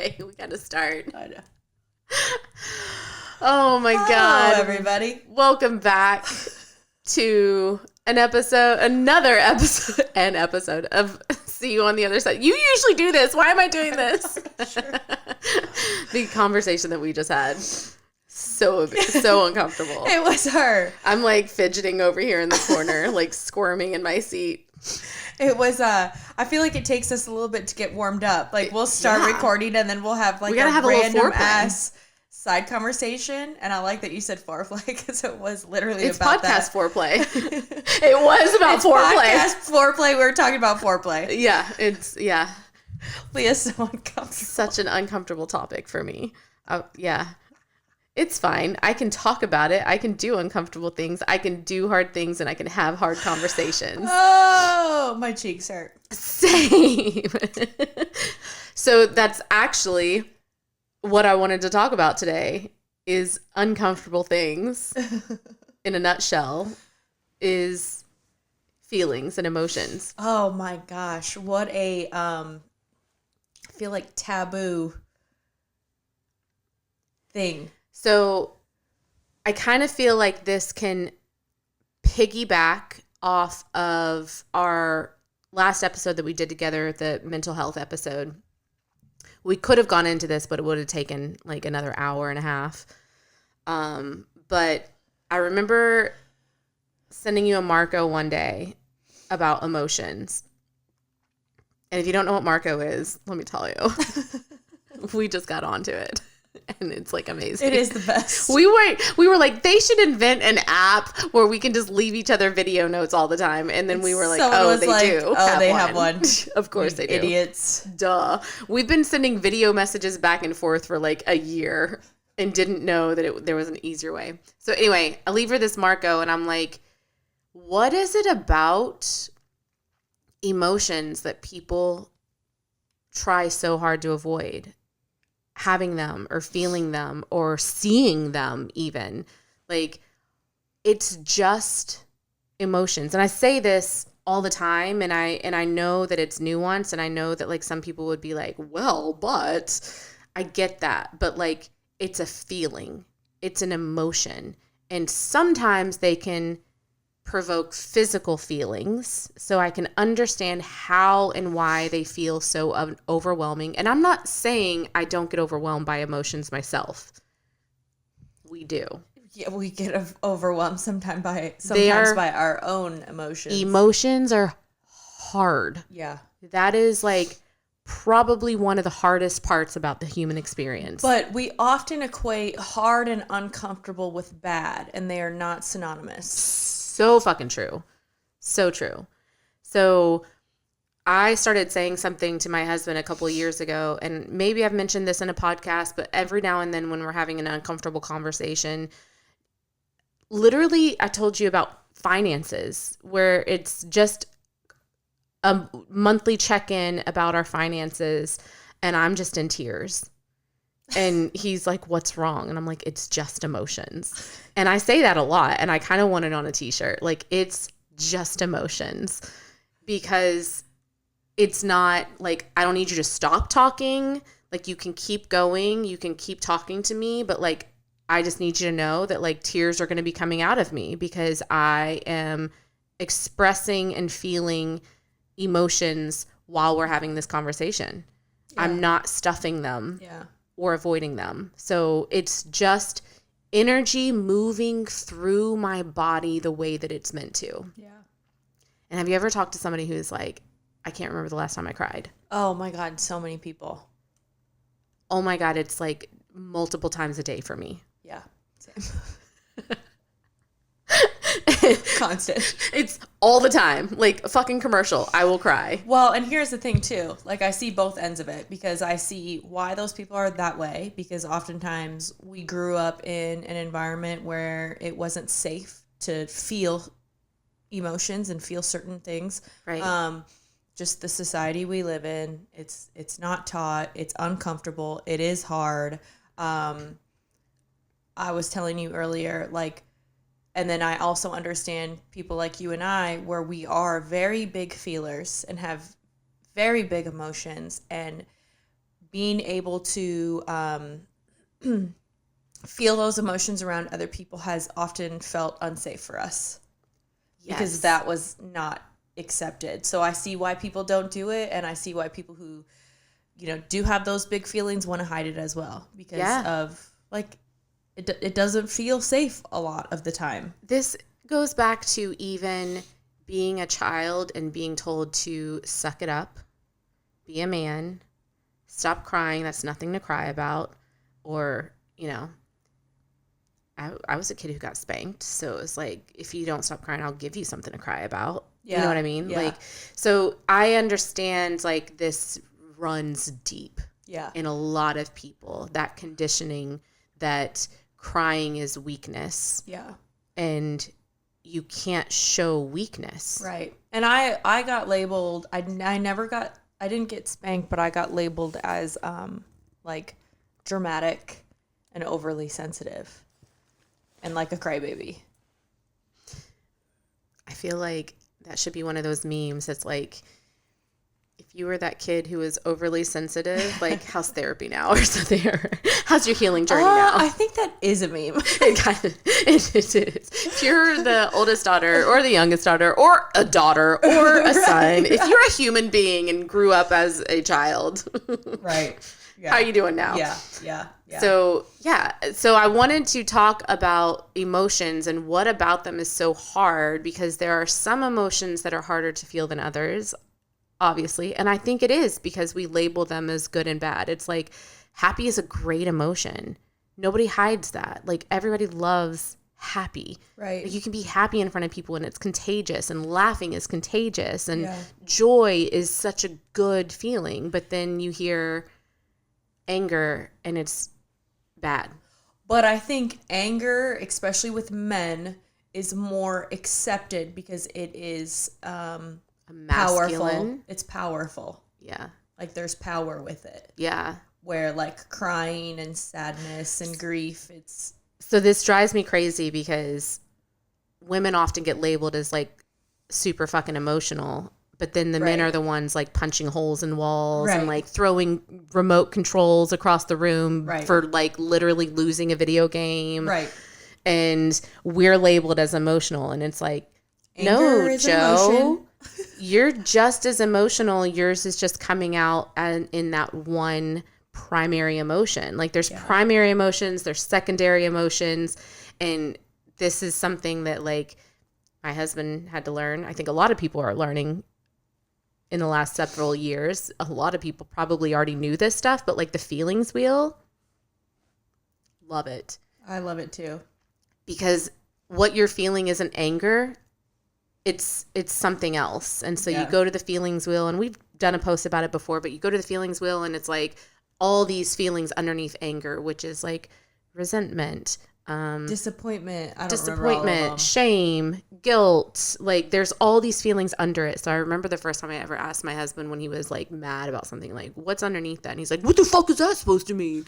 Okay, we gotta start. I know. Oh my God. Hello, everybody. Welcome back to another episode of See You on the Other Side. You usually do this. Why am I doing this? Sure. The conversation that we just had. So uncomfortable. It was her. I'm like fidgeting over here in the corner, like squirming in my seat. It was, I feel like it takes us a little bit to get warmed up. Like, we'll start recording and then we'll have like a random ass side conversation. And I like that you said foreplay because it was literally about that. It's podcast foreplay. It was about foreplay. Podcast foreplay. We were talking about foreplay. Yeah. Leah's so uncomfortable. Such an uncomfortable topic for me. Yeah. It's fine. I can talk about it. I can do uncomfortable things. I can do hard things, and I can have hard conversations. Oh, my cheeks hurt. Same. So that's actually what I wanted to talk about today is uncomfortable things in a nutshell is feelings and emotions. Oh my gosh. What a, I feel like taboo thing. So I kind of feel like this can piggyback off of our last episode that we did together, the mental health episode. We could have gone into this, but it would have taken like another hour and a half. But I remember sending you a Marco one day about emotions. And if you don't know what Marco is, let me tell you. We just got onto it. And it's like amazing. It is the best. We were like, they should invent an app where we can just leave each other video notes all the time. And then we were like, have one. Of course they do. Idiots. Duh. We've been sending video messages back and forth for like a year and didn't know that there was an easier way. So anyway, I leave her this Marco and I'm like, what is it about emotions that people try so hard to avoid? Having them or feeling them or seeing them even. Like, it's just emotions. And I say this all the time and I know that it's nuanced and I know that like some people would be like, well, but I get that. But like, it's a feeling. It's an emotion. And sometimes they can provoke physical feelings, so I can understand how and why they feel so overwhelming. And I'm not saying I don't get overwhelmed by emotions myself. We do. Yeah, we get overwhelmed sometimes by our own emotions. Emotions are hard. Yeah. That is like probably one of the hardest parts about the human experience. But we often equate hard and uncomfortable with bad, and they are not synonymous. So fucking true. So true. So I started saying something to my husband a couple of years ago, and maybe I've mentioned this in a podcast, but every now and then when we're having an uncomfortable conversation, literally I told you about finances, where it's just a monthly check-in about our finances, and I'm just in tears. And he's like, what's wrong? And I'm like, it's just emotions. And I say that a lot. And I kind of want it on a t-shirt. Like, it's just emotions. Because it's not like, I don't need you to stop talking. Like, you can keep going. You can keep talking to me. But like, I just need you to know that like tears are going to be coming out of me because I am expressing and feeling emotions while we're having this conversation. Yeah. I'm not stuffing them. Yeah. Or avoiding them. So it's just energy moving through my body the way that it's meant to. Yeah. And have you ever talked to somebody who's like, I can't remember the last time I cried? Oh my God, so many people. Oh my God, it's like multiple times a day for me. Yeah. Same. Constant. It's all the time. Like a fucking commercial. I will cry. Well, and here's the thing too. Like, I see both ends of it because I see why those people are that way, because oftentimes we grew up in an environment where it wasn't safe to feel emotions and feel certain things. Right. Just the society we live in. It's not taught. It's uncomfortable. It is hard. I was telling you earlier, like, and then I also understand people like you and I, where we are very big feelers and have very big emotions, and being able to feel those emotions around other people has often felt unsafe for us. Yes. Because that was not accepted. So I see why people don't do it, and I see why people who, do have those big feelings want to hide it as well because of like it doesn't feel safe a lot of the time. This goes back to even being a child and being told to suck it up, be a man, stop crying, that's nothing to cry about, or, I was a kid who got spanked, so it was like, if you don't stop crying, I'll give you something to cry about. Yeah. You know what I mean? Yeah. So I understand, this runs deep in a lot of people, that conditioning that crying is weakness. Yeah. And you can't show weakness. Right. And I got labeled, I didn't get spanked, but I got labeled as dramatic and overly sensitive and like a crybaby. I feel like that should be one of those memes that's like, if you were that kid who was overly sensitive, how's therapy now or something? Or how's your healing journey now? I think that is a meme. It is. If you're the oldest daughter or the youngest daughter or a daughter or a son, if you're a human being and grew up as a child, right? Yeah. How are you doing now? Yeah. So I wanted to talk about emotions and what about them is so hard, because there are some emotions that are harder to feel than others, obviously. And I think it is because we label them as good and bad. It's like happy is a great emotion. Nobody hides that. Everybody loves happy. Right. You can be happy in front of people and it's contagious, and laughing is contagious, and joy is such a good feeling. But then you hear anger and it's bad. But I think anger, especially with men, is more accepted because it is powerful. It's powerful. Yeah. There's power with it. Yeah. Where crying and sadness and grief, it's... So this drives me crazy because women often get labeled as super fucking emotional, but then the men are the ones punching holes in walls and throwing remote controls across the room for literally losing a video game. Right. And we're labeled as emotional, and it's Anger no, Joe, you're just as emotional. Yours is just coming out in that one primary emotion. There's primary emotions, there's secondary emotions, and this is something that my husband had to learn. I think a lot of people are learning in the last several years. A lot of people probably already knew this stuff, but the feelings wheel, love it. I love it too. Because what you're feeling isn't anger, it's something else. And so you go to the feelings wheel, and we've done a post about it before, but you go to the feelings wheel and it's all these feelings underneath anger, which is resentment, disappointment. I don't remember all of them. Shame, guilt. There's all these feelings under it. So I remember the first time I ever asked my husband when he was mad about something, what's underneath that? And he's like, what the fuck is that supposed to mean?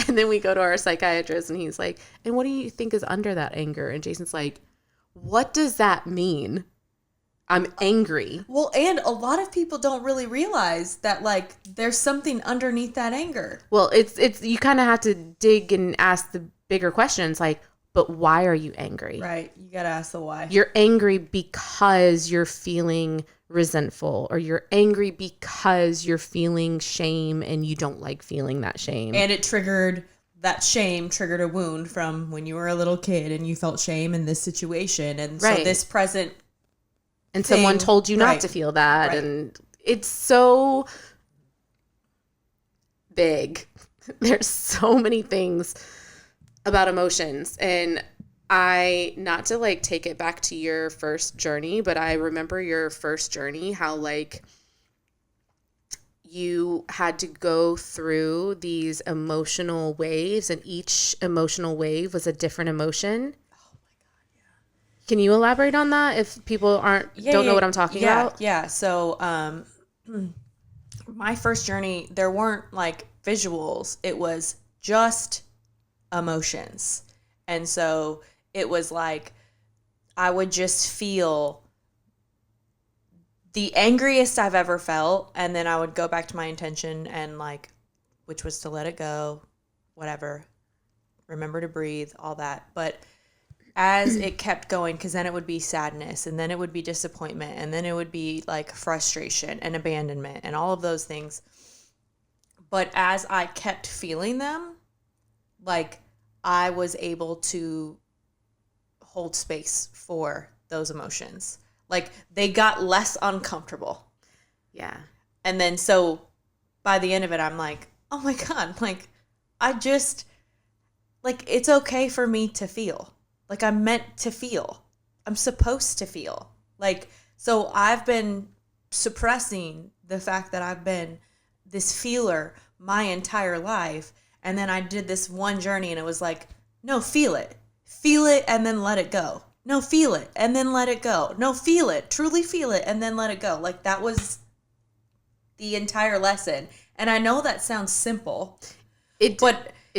And then we go to our psychiatrist and he's like, and what do you think is under that anger? And Jason's like, what does that mean? I'm angry. Well, and a lot of people don't really realize that there's something underneath that anger. Well, it's you kind of have to dig and ask the bigger questions, but why are you angry? Right. You got to ask the why. You're angry because you're feeling resentful, or you're angry because you're feeling shame and you don't like feeling that shame. And that shame triggered a wound from when you were a little kid and you felt shame in this situation. And so this present and thing, someone told you not to feel that. And it's so big. There's so many things about emotions. And not to take it back to your first journey, but I remember your first journey, how you had to go through these emotional waves, and each emotional wave was a different emotion. Oh my God, yeah. Can you elaborate on that if people don't know what I'm talking about? Yeah. So, my first journey, there weren't visuals. It was just emotions. And so it was I would just feel the angriest I've ever felt, and then I would go back to my intention and like, which was to let it go, whatever, remember to breathe, all that. But as it kept going, because then it would be sadness, and then it would be disappointment, and then it would be like frustration and abandonment and all of those things. But as I kept feeling them, like I was able to hold space for those emotions. Like they got less uncomfortable. Yeah. And then so by the end of it, I'm like, oh my God, like I just, like it's okay for me to feel. Like I'm meant to feel. I'm supposed to feel. Like, so I've been suppressing the fact that I've been this feeler my entire life. And then I did this one journey and it was like, no, feel it. Feel it and then let it go. No, feel it and then let it go. No, feel it. Truly feel it and then let it go. Like that was the entire lesson. And I know that sounds simple. It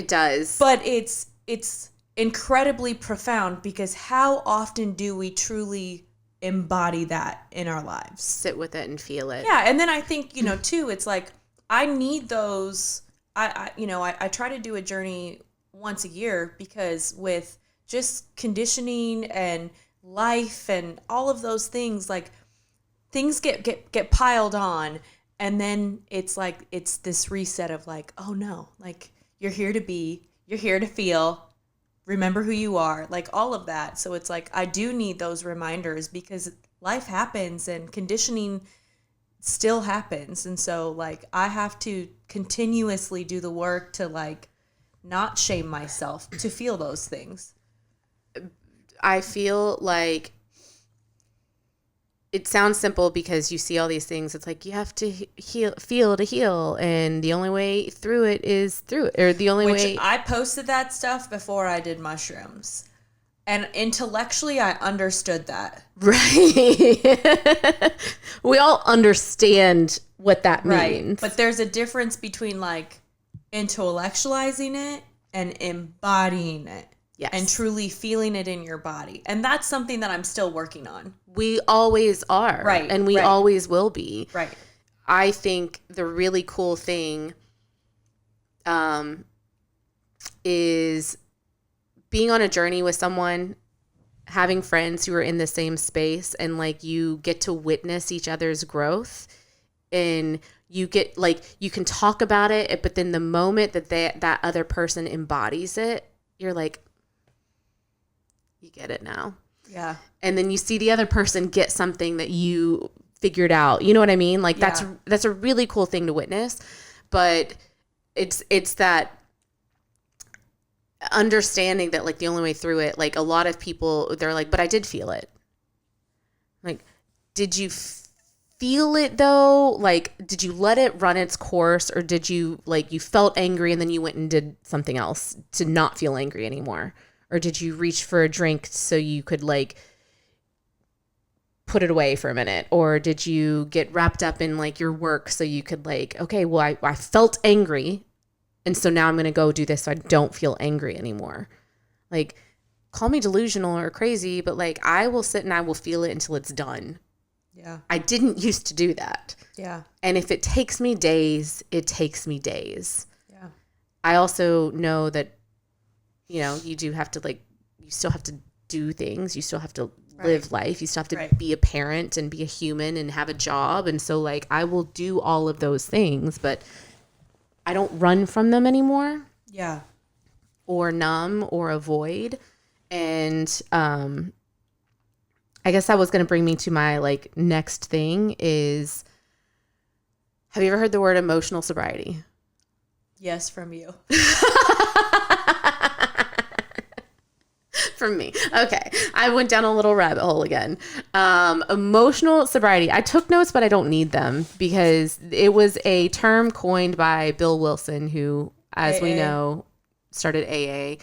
does. But it's incredibly profound because how often do we truly embody that in our lives? Sit with it and feel it. Yeah, and then I think, too, it's like I need those. I try to do a journey once a year because with just conditioning and life and all of those things, like things get piled on, and then it's like it's this reset of like, oh no, like you're here to be, you're here to feel, remember who you are, like all of that. So it's like I do need those reminders because life happens and conditioning still happens, and so like I have to continuously do the work to like not shame myself to feel those things. I feel like it sounds simple because you see all these things. It's like you have to feel to heal, and the only way through it is through it, or the only way. I posted that stuff before I did mushrooms, and intellectually I understood that. Right. We all understand what that means. Right. But there's a difference between like intellectualizing it and embodying it. Yes. And truly feeling it in your body. And that's something that I'm still working on. We always are. Right. And we always will be. Right. I think the really cool thing is being on a journey with someone, having friends who are in the same space, and like you get to witness each other's growth, and you get like you can talk about it, but then the moment that that other person embodies it, you're like, you get it now. Yeah. And then you see the other person get something that you figured out. You know what I mean? Like that's a really cool thing to witness. But it's that understanding that like the only way through it, like a lot of people, they're like, but I did feel it. Like, did you feel it though? Like, did you let it run its course, or did you like you felt angry and then you went and did something else to not feel angry anymore? Or did you reach for a drink so you could like put it away for a minute? Or did you get wrapped up in like your work so you could like, okay, well, I felt angry, and so now I'm going to go do this so I don't feel angry anymore. Like, call me delusional or crazy, but like I will sit and I will feel it until it's done. Yeah. I didn't used to do that. Yeah. And if it takes me days, it takes me days. Yeah. I also know that, you do have to like, you still have to do things. You still have to live life. You still have to be a parent and be a human and have a job. And so like, I will do all of those things, but I don't run from them anymore. Yeah. Or numb or avoid. And, I guess that was going to bring me to my like next thing is, have you ever heard the word emotional sobriety? Yes, from you. From me. Okay. I went down a little rabbit hole again. Emotional sobriety. I took notes, but I don't need them because it was a term coined by Bill Wilson, who, as we know, started AA.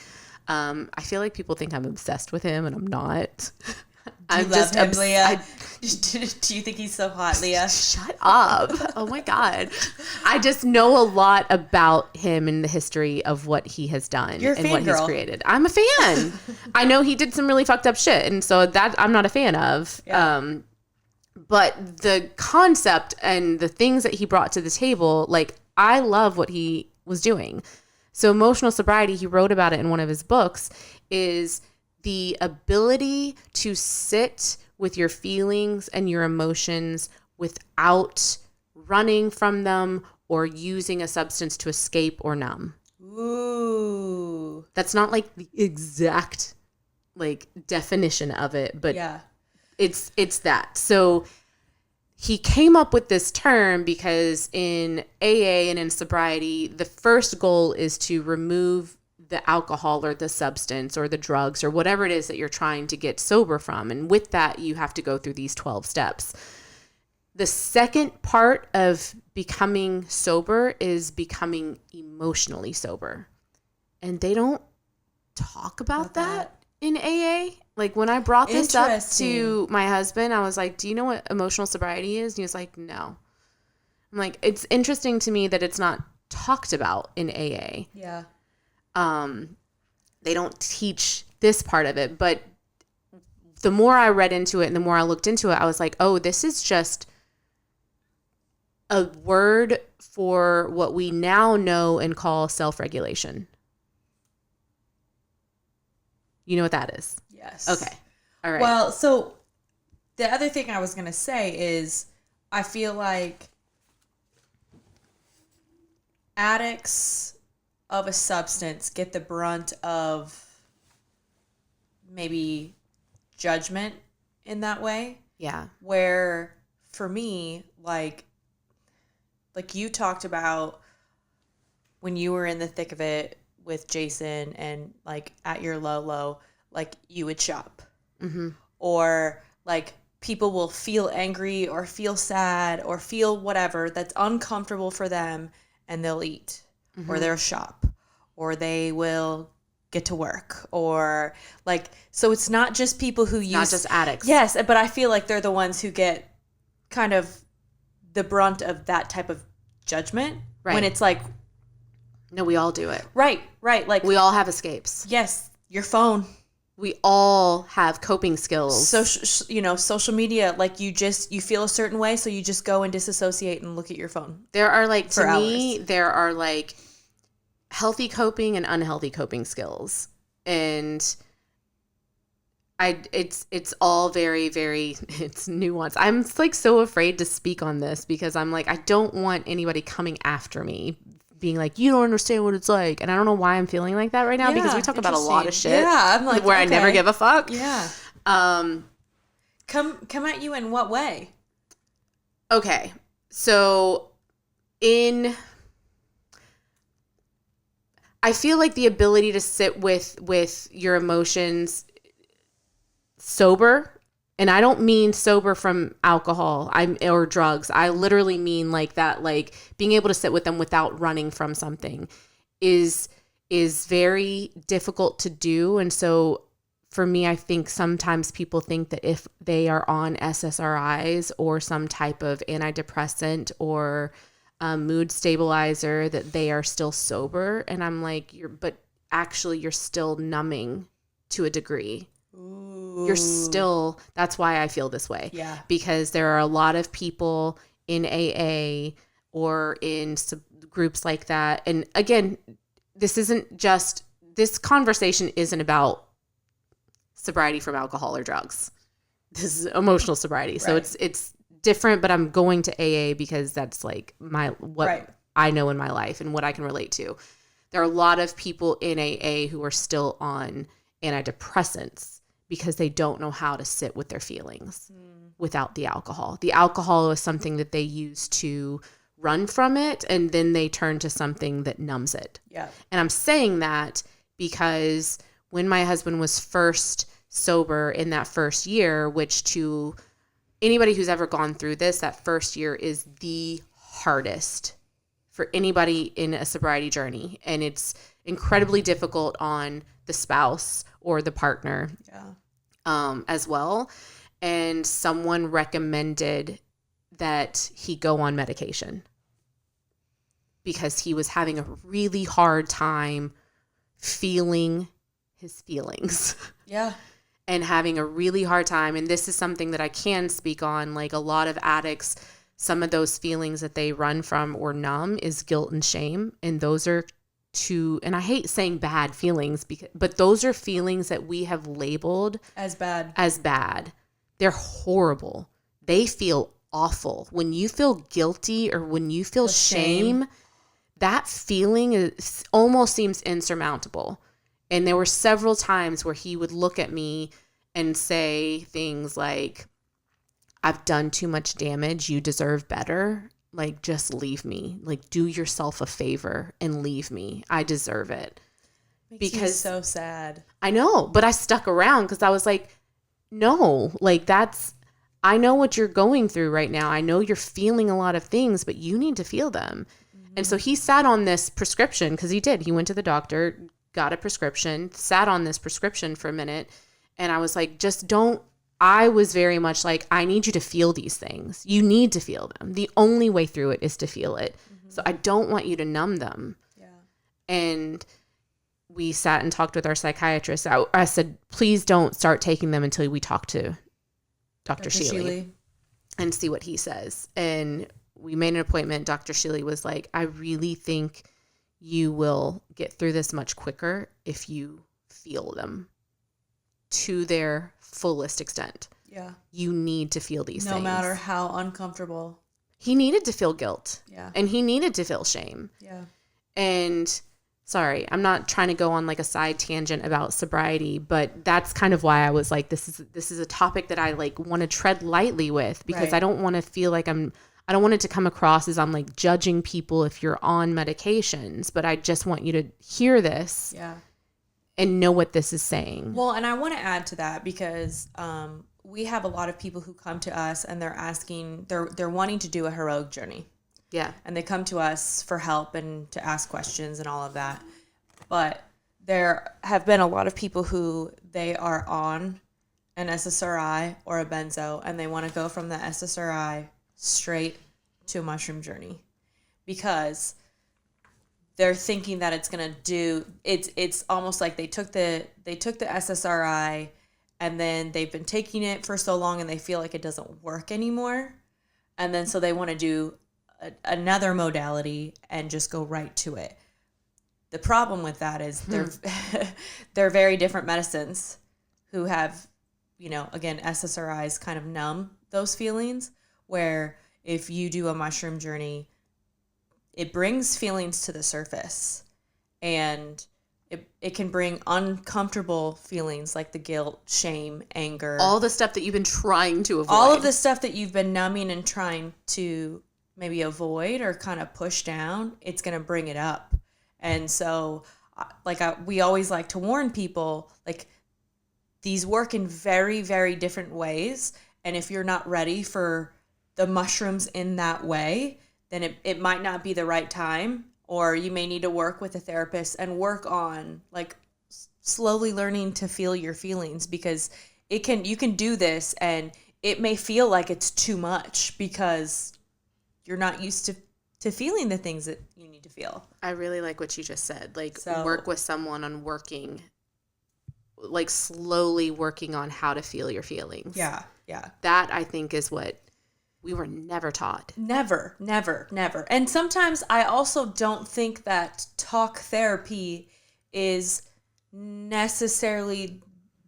I feel like people think I'm obsessed with him, and I'm not. Do you love him, Leah? Do you think he's so hot, Leah? Shut up. Oh my God. I just know a lot about him and the history of what he has done and what he's created. I'm a fan. I know he did some really fucked up shit, and so that I'm not a fan of. Yeah. But the concept and the things that he brought to the table, like, I love what he was doing. So emotional sobriety, he wrote about it in one of his books, is the ability to sit with your feelings and your emotions without running from them or using a substance to escape or numb. Ooh. That's not like the exact like definition of it, but yeah, it's that. So he came up with this term because in AA and in sobriety, the first goal is to remove the alcohol or the substance or the drugs or whatever it is that you're trying to get sober from. And with that, you have to go through these 12 steps. The second part of becoming sober is becoming emotionally sober. And they don't talk about that in AA. Like when I brought this up to my husband, I was like, do you know what emotional sobriety is? And he was like, no. I'm like, it's interesting to me that it's not talked about in AA. Yeah. They don't teach this part of it. But the more I read into it and the more I looked into it, I was like, oh, this is just a word for what we now know and call self-regulation. You know what that is? Yes. Okay. All right. Well, so the other thing I was going to say is I feel like addicts of a substance get the brunt of maybe judgment in that way. Yeah. Where for me, like you talked about when you were in the thick of it with Jason and like at your low, like you would shop. Mm-hmm. Or like people will feel angry or feel sad or feel whatever that's uncomfortable for them and they'll eat. Mm-hmm. Or they'll shop or they will get to work or like, so it's not just people who use. Not just addicts. Yes, but I feel like they're the ones who get kind of the brunt of that type of judgment. Right. When it's like. No, we all do it. Right. Like. We all have escapes. Yes. Your phone. We all have coping skills. Social media, like you feel a certain way, so you just go and disassociate and look at your phone. There are like, to me, there are like healthy coping and unhealthy coping skills. And it's all very, very, it's nuanced. I'm like so afraid to speak on this because I'm like, I don't want anybody coming after me being like, you don't understand what it's like. And I don't know why I'm feeling like that right now because we talk about a lot of shit. Yeah, I'm like, where I never give a fuck. Yeah. Come at you in what way? Okay. So I feel like the ability to sit with your emotions sober, and I don't mean sober from alcohol or drugs. I literally mean like that, like being able to sit with them without running from something is very difficult to do. And so for me, I think sometimes people think that if they are on SSRIs or some type of antidepressant or mood stabilizer that they are still sober. And I'm like, but actually you're still numbing to a degree. You're still, that's why I feel this way. Yeah. Because there are a lot of people in AA or in groups like that. And again, this conversation isn't about sobriety from alcohol or drugs. This is emotional sobriety. Right. So it's different, but I'm going to AA because that's like what I know in my life and what I can relate to. There are a lot of people in AA who are still on antidepressants because they don't know how to sit with their feelings without the alcohol. The alcohol is something that they use to run from it, and then they turn to something that numbs it. Yeah. And I'm saying that because when my husband was first sober in that first year, which to anybody who's ever gone through this, that first year is the hardest for anybody in a sobriety journey. And it's incredibly difficult on the spouse or the partner as well. And someone recommended that he go on medication because he was having a really hard time feeling his feelings. Yeah. and having a really hard time. And this is something that I can speak on. Like a lot of addicts, some of those feelings that they run from or numb is guilt and shame. And those are two, and I hate saying bad feelings, but those are feelings that we have labeled as bad. They're horrible. They feel awful. When you feel guilty or when you feel shame, that feeling almost seems insurmountable. And there were several times where he would look at me and say things like, I've done too much damage. You deserve better. Like, just leave me. Like, do yourself a favor and leave me. I deserve it. Makes me so sad. I know, but I stuck around because I was like, no, like I know what you're going through right now. I know you're feeling a lot of things, but you need to feel them. Mm-hmm. And so he sat on this prescription because he did. He went to the doctor, got a prescription, sat on this prescription for a minute. And I was like, I was very much like, I need you to feel these things. You need to feel them. The only way through it is to feel it. Mm-hmm. So I don't want you to numb them. Yeah. And we sat and talked with our psychiatrist. I said, please don't start taking them until we talk to Dr. Shealy and see what he says. And we made an appointment. Dr. Shealy was like, I really think you will get through this much quicker if you feel them to their fullest extent. Yeah. You need to feel these things. No matter how uncomfortable. He needed to feel guilt. Yeah. And he needed to feel shame. Yeah. And sorry, I'm not trying to go on like a side tangent about sobriety, but that's kind of why I was like, this is a topic that I like want to tread lightly with, because I don't want to feel like I don't want it to come across as I'm like judging people if you're on medications, but I just want you to hear this. Yeah. And know what this is saying. Well, and I want to add to that because we have a lot of people who come to us and they're wanting to do a heroic journey. Yeah. And they come to us for help and to ask questions and all of that. But there have been a lot of people who they are on an SSRI or a benzo and they want to go from the SSRI straight to a mushroom journey because they're thinking that it's going to do it's almost like they took the SSRI and then they've been taking it for so long and they feel like it doesn't work anymore. And then so they want to do another modality and just go right to it. The problem with that is they're very different medicines who have, again, SSRIs kind of numb those feelings, where if you do a mushroom journey, it brings feelings to the surface and it can bring uncomfortable feelings like the guilt, shame, anger. All the stuff that you've been trying to avoid. All of the stuff that you've been numbing and trying to maybe avoid or kind of push down, it's going to bring it up. And so we always like to warn people, like, these work in very, very different ways. And if you're not ready for the mushrooms in that way, then it might not be the right time, or you may need to work with a therapist and work on like slowly learning to feel your feelings, because you can do this and it may feel like it's too much because you're not used to feeling the things that you need to feel. I really like what you just said. Like, work with someone on slowly working on how to feel your feelings. Yeah, yeah. That, I think, is what we were never taught. Never. And sometimes I also don't think that talk therapy is necessarily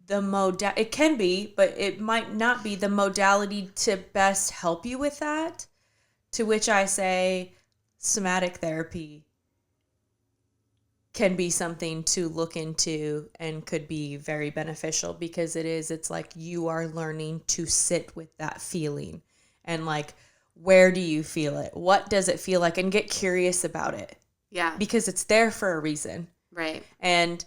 the it can be, but it might not be the modality to best help you with that. To which I say somatic therapy can be something to look into and could be very beneficial, because it's like you are learning to sit with that feeling and like, where do you feel it? What does it feel like? And get curious about it. Yeah. Because it's there for a reason. Right. And,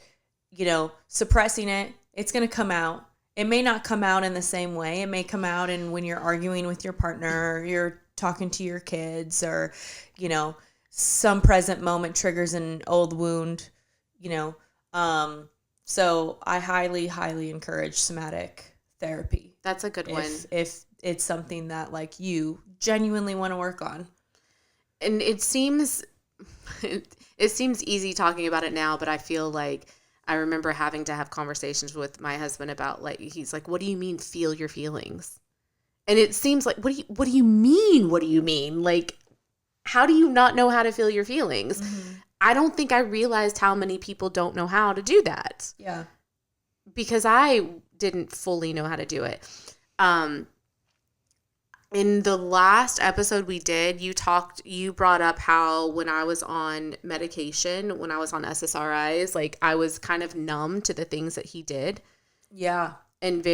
suppressing it, it's going to come out. It may not come out in the same way. It may come out when you're arguing with your partner, or you're talking to your kids, or, some present moment triggers an old wound, So I highly, highly encourage somatic therapy. That's a good one. If it's something that like you genuinely want to work on. And it seems easy talking about it now, but I feel like I remember having to have conversations with my husband about, like, he's like, what do you mean feel your feelings? And it seems like, what do you mean? What do you mean? Like, how do you not know how to feel your feelings? Mm-hmm. I don't think I realized how many people don't know how to do that. Yeah. Because I didn't fully know how to do it. In the last episode we did, you brought up how when I was on medication, when I was on SSRIs, like I was kind of numb to the things that he did. Yeah. And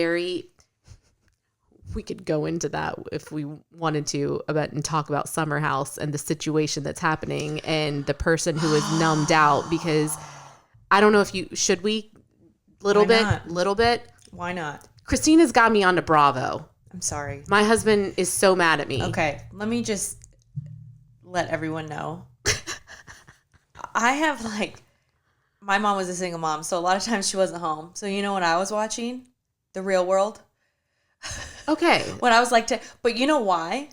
we could go into that if we wanted to and talk about Summer House and the situation that's happening and the person who is numbed out, because I don't know if should we little bit. Why not? Christina's got me onto Bravo. I'm sorry. My husband is so mad at me. Okay, let me just let everyone know. I have my mom was a single mom, so a lot of times she wasn't home. So you know what I was watching? The Real World. Okay. When I was but you know why?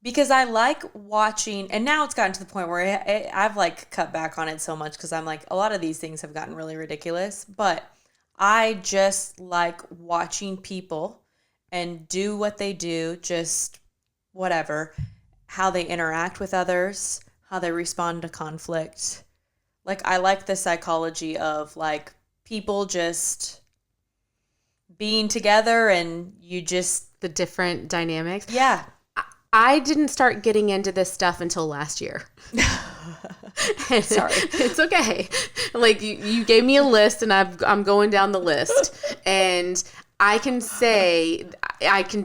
Because I like watching, and now it's gotten to the point where I've cut back on it so much because I'm a lot of these things have gotten really ridiculous, but I just like watching people and do what they do, just whatever, how they interact with others, how they respond to conflict. I like the psychology of people just being together and you just... The different dynamics. Yeah. I didn't start getting into this stuff until last year. Sorry. It's okay. You gave me a list and I'm going down the list. And I can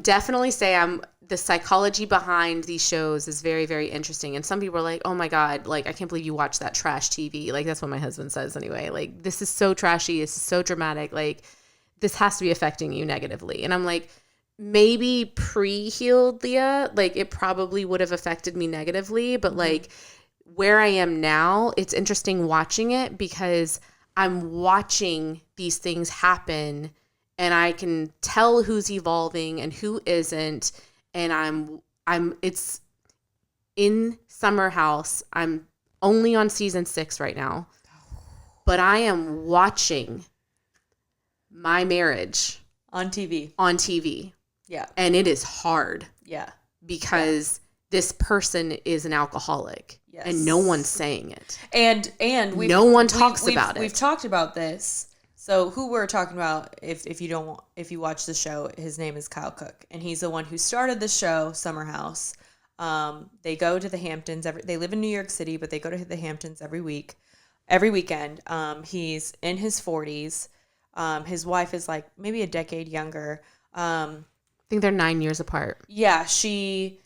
definitely say the psychology behind these shows is very, very interesting. And some people are like, oh my God, I can't believe you watch that trash TV. That's what my husband says anyway. This is so trashy. This is so dramatic. This has to be affecting you negatively. And I'm like, maybe pre-healed Leah, it probably would have affected me negatively. But where I am now, it's interesting watching it because I'm watching these things happen and I can tell who's evolving and who isn't. And it's in Summer House. I'm only on season 6 right now, but I am watching my marriage on TV. Yeah. And it is hard. Yeah. Because this person is an alcoholic. Yes. And no one's saying it. And no one talks about it. We've talked about this. So who we're talking about, if you watch the show, his name is Kyle Cook, and he's the one who started the show Summer House. They go to the Hamptons they live in New York City, but they go to the Hamptons every weekend. He's in his 40s. His wife is maybe a decade younger. I think they're 9 years apart. Yeah, he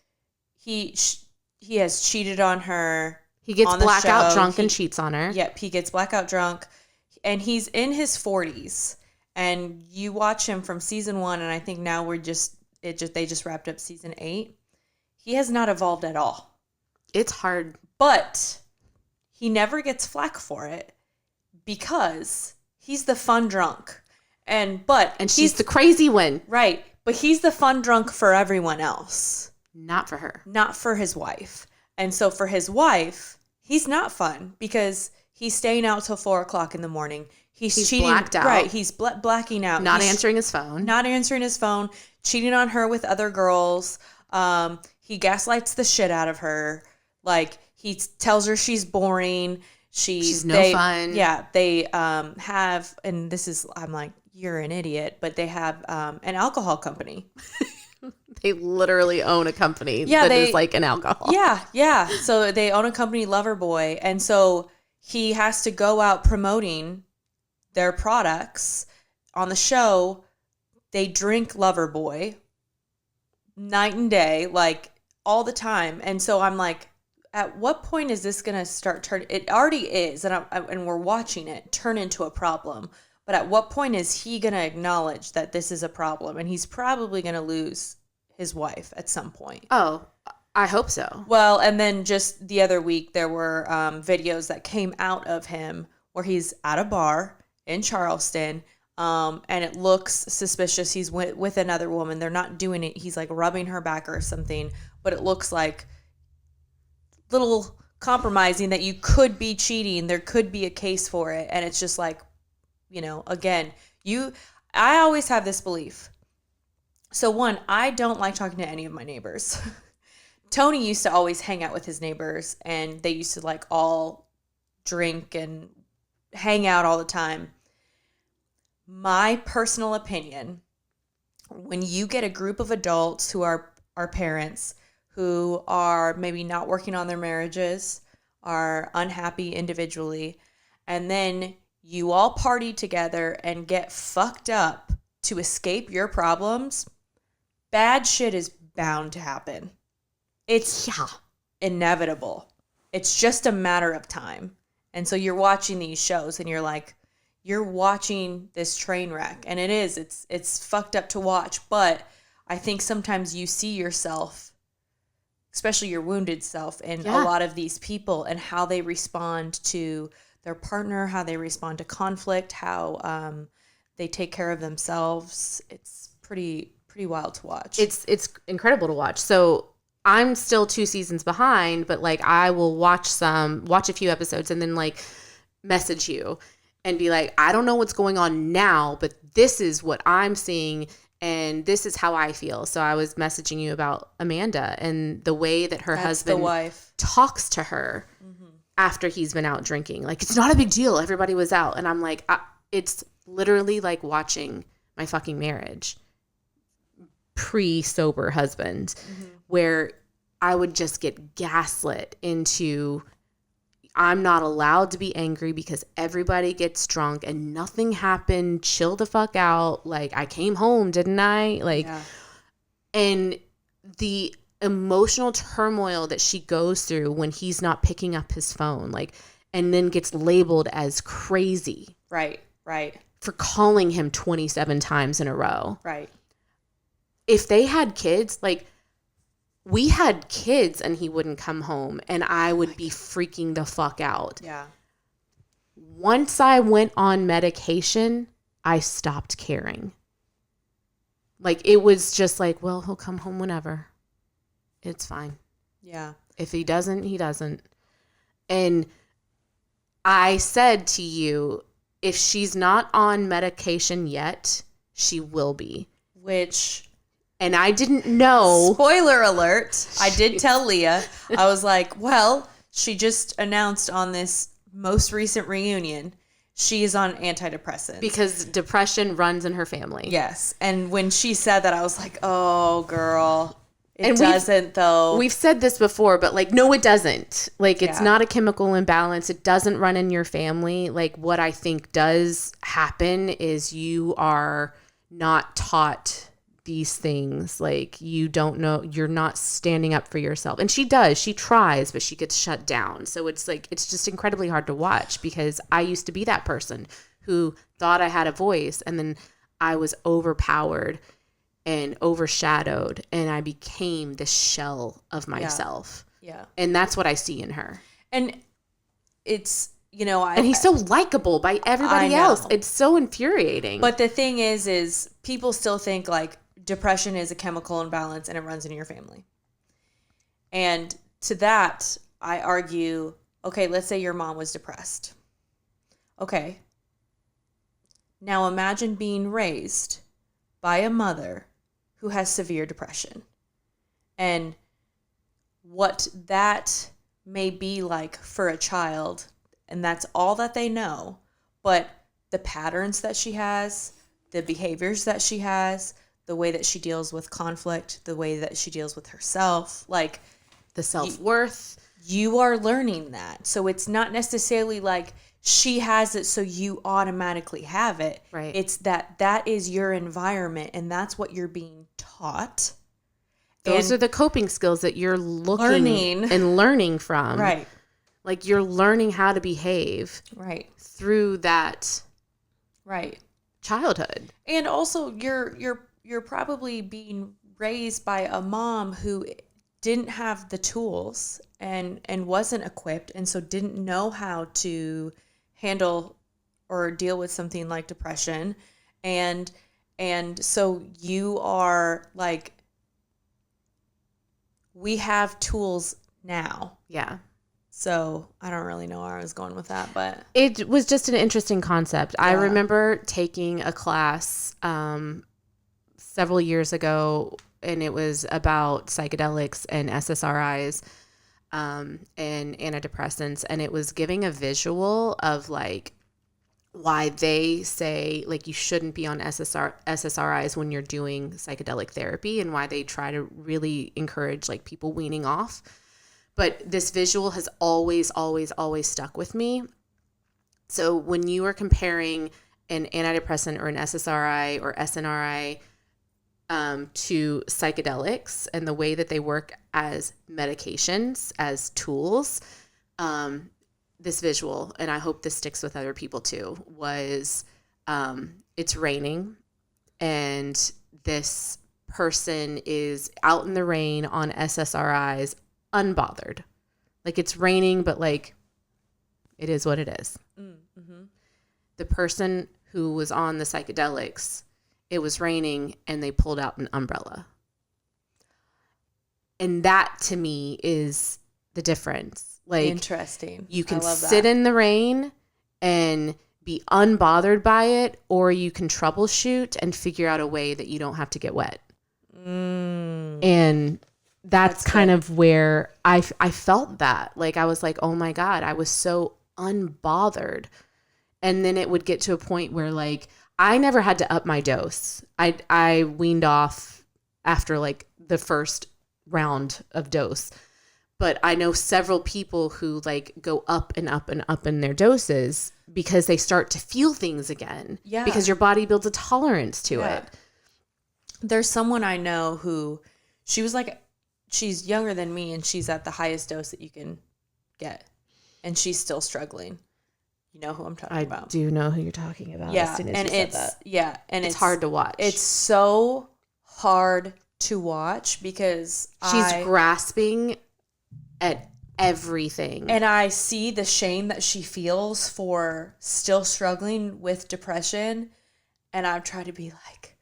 has cheated on her. He gets blackout drunk and cheats on her. Yep, he gets blackout drunk, and he's in his 40s. And you watch him from season 1, and I think now they just wrapped up season 8. He has not evolved at all. It's hard, but he never gets flack for it because he's the fun drunk. And she's the crazy one. Right. But he's the fun drunk for everyone else. Not for her. Not for his wife. And so for his wife, he's not fun because he's staying out till 4:00 in the morning. He's cheating. Blacked out. Right. He's blacking out. He's answering his phone. Cheating on her with other girls. He gaslights the shit out of her. He tells her she's boring. She's no fun. Yeah. They have, and this is, I'm like, you're an idiot, but they have an alcohol company. They literally own a company that is an alcohol. Yeah, yeah. So they own a company, Loverboy, and so he has to go out promoting their products on the show. They drink Loverboy night and day, all the time. And so I'm like, at what point is this going to start turning? It already is, and we're watching it turn into a problem. But at what point is he going to acknowledge that this is a problem? And he's probably going to lose his wife at some point. Oh, I hope so. Well, and then just the other week, there were videos that came out of him where he's at a bar in Charleston, and it looks suspicious. He's with another woman. They're not doing it. He's rubbing her back or something, but it looks like little compromising that you could be cheating. There could be a case for it. And it's just again, I always have this belief. So one, I don't like talking to any of my neighbors. Tony used to always hang out with his neighbors, and they used to like all drink and hang out all the time. My personal opinion, when you get a group of adults who are parents who are maybe not working on their marriages, are unhappy individually, and then you all party together and get fucked up to escape your problems, bad shit is bound to happen. It's inevitable. It's just a matter of time. And so you're watching these shows and you're watching this train wreck, and it's fucked up to watch, but I think sometimes you see yourself, especially your wounded self, in a lot of these people and how they respond to their partner, how they respond to conflict, how they take care of themselves. It's pretty wild to watch. It's incredible to watch. So I'm still 2 seasons behind, but like I will watch a few episodes and then like message you and be like, I don't know what's going on now, but this is what I'm seeing and this is how I feel. So I was messaging you about Amanda and the way that her husband talks to her after he's been out drinking. Like, it's not a big deal. Everybody was out. And I'm like, it's literally like watching my fucking marriage pre-sober husband, where I would just get gaslit into, I'm not allowed to be angry because everybody gets drunk and nothing happened. Chill the fuck out. Like, I came home, didn't I? Like, and the emotional turmoil that she goes through when he's not picking up his phone, like, and then gets labeled as crazy. Right. For calling him 27 times in a row. Right. If they had kids, like, we had kids and he wouldn't come home and I would be freaking the fuck out. Yeah. Once I went on medication, I stopped caring. Like, it was just like, well, he'll come home whenever. It's fine. Yeah. If he doesn't, he doesn't. And I said to you, if she's not on medication yet, she will be. And I didn't know. Spoiler alert. I did tell Leah. I was like, well, she just announced on this most recent reunion, she is on antidepressants. Because depression runs in her family. Yes. And when she said that, I was like, oh, girl. It doesn't, though. We've said this before, but like, no, it doesn't. Like, it's not a chemical imbalance. It doesn't run in your family. Like, what I think does happen is you are not taught these things. Like, you don't know, you're not standing up for yourself. And she does. She tries, but she gets shut down. So it's like, it's just incredibly hard to watch, because I used to be that person who thought I had a voice, and then I was overpowered and overshadowed, and I became the shell of myself. Yeah. And that's what I see in her. And it's, and he's so likable by everybody else. It's so infuriating. But the thing is people still think like depression is a chemical imbalance and it runs in your family. And to that, I argue, okay, let's say your mom was depressed. Okay. Now imagine being raised by a mother who has severe depression, and what that may be like for a child, and that's all that they know. But the patterns that she has, the behaviors that she has, the way that she deals with conflict, the way that she deals with herself, like the self-worth, you are learning that. So it's not necessarily like she has it so you automatically have it. Right. It's that is your environment, and that's what you're being taught. Those are the coping skills that you're learning from. Right. Like, you're learning how to behave. Right. Through that. Right. Childhood. And also you're probably being raised by a mom who didn't have the tools and wasn't equipped, and so didn't know how to handle or deal with something like depression. And so you are like, we have tools now. Yeah. So I don't really know where I was going with that, but it was just an interesting concept. I Yeah. remember taking a class several years ago, and it was about psychedelics and SSRIs and antidepressants, and it was giving a visual of like why they say like you shouldn't be on SSRIs when you're doing psychedelic therapy, and why they try to really encourage like people weaning off. But this visual has always, always, always stuck with me. So when you are comparing an antidepressant or an SSRI or SNRI to psychedelics and the way that they work as medications, as tools, this visual, and I hope this sticks with other people too, was it's raining and this person is out in the rain on SSRIs unbothered. Like it's raining, but like it is what it is. mm-hmm. The person who was on the psychedelics, it was raining and they pulled out an umbrella. And that to me is the difference. Like Interesting. you can I love sit that. in the rain and be unbothered by it, or you can troubleshoot and figure out a way that you don't have to get wet. And that's kind of where I felt that. Like I was like, oh my God, I was so unbothered. And then it would get to a point where like I never had to up my dose. I weaned off after like the first round of dose. But I know several people who like go up and up and up in their doses because they start to feel things again. Yeah. Because your body builds a tolerance to it. There's someone I know who she's younger than me and she's at the highest dose that you can get. And she's still struggling. You know who I'm talking about. I do know who you're talking about. Yeah. As soon as And you said it's, that. yeah. And It's hard to watch. It's so hard to watch because she's grasping at everything. And I see the shame that she feels for still struggling with depression. And I'm trying to be like,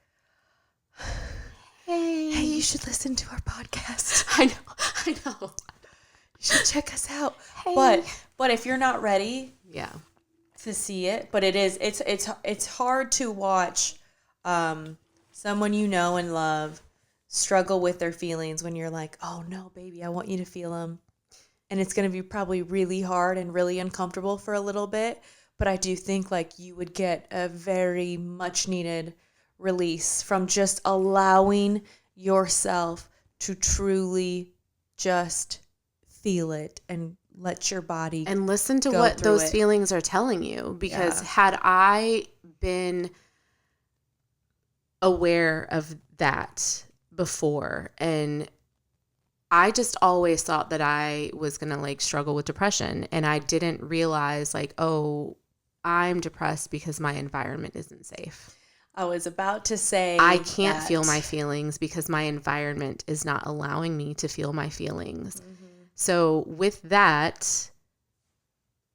hey, you should listen to our podcast. I know. You should check us out. Hey. But if you're not ready, Yeah. to see it, but it's hard to watch someone you know and love struggle with their feelings when you're like, oh no, baby, I want you to feel them. And it's going to be probably really hard and really uncomfortable for a little bit. But I do think like you would get a very much needed release from just allowing yourself to truly just feel it and let your body and listen to go what through those it. feelings are telling you. Because Yeah. had I been aware of that before, and I just always thought that I was going to like struggle with depression, and I didn't realize like, oh, I'm depressed because my environment isn't safe. I was about to say I can't that. feel my feelings because my environment is not allowing me to feel my feelings. Mm-hmm. So with that,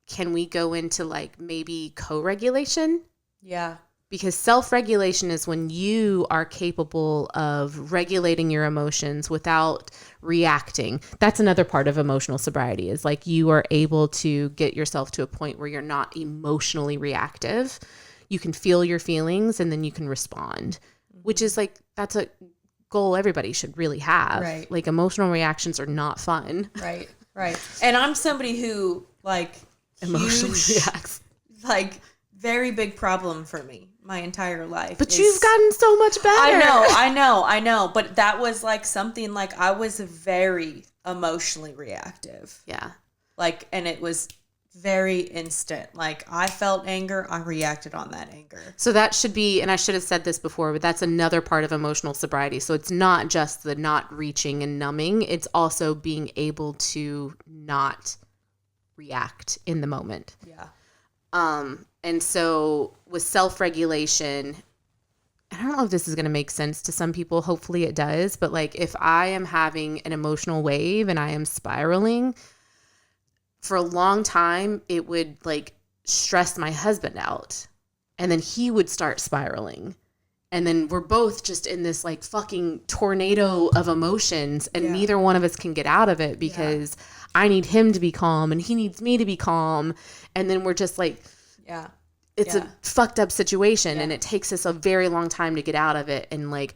can we go into like maybe co-regulation? Yeah. Because self-regulation is when you are capable of regulating your emotions without reacting. That's another part of emotional sobriety, is like you are able to get yourself to a point where you're not emotionally reactive. You can feel your feelings and then you can respond, which is like, that's a goal everybody should really have. Right. Like emotional reactions are not fun. Right. And I'm somebody who like Emotionally huge, reacts. like very big problem for me my entire life. But you've gotten so much better. I know. But that was like something like I was very emotionally reactive. Yeah. Like, and it was very instant. Like I felt anger, I reacted on that anger. So that should be, and I should have said this before, but that's another part of emotional sobriety. So it's not just the not reaching and numbing. It's also being able to not react in the moment. Yeah. And so with self-regulation, I don't know if this is going to make sense to some people. Hopefully it does. But like if I am having an emotional wave and I am spiraling, for a long time, it would like stress my husband out. And then he would start spiraling. And then we're both just in this like fucking tornado of emotions, and neither one of us can get out of it because I need him to be calm and he needs me to be calm. And then we're just like, it's a fucked up situation, and it takes us a very long time to get out of it. And like,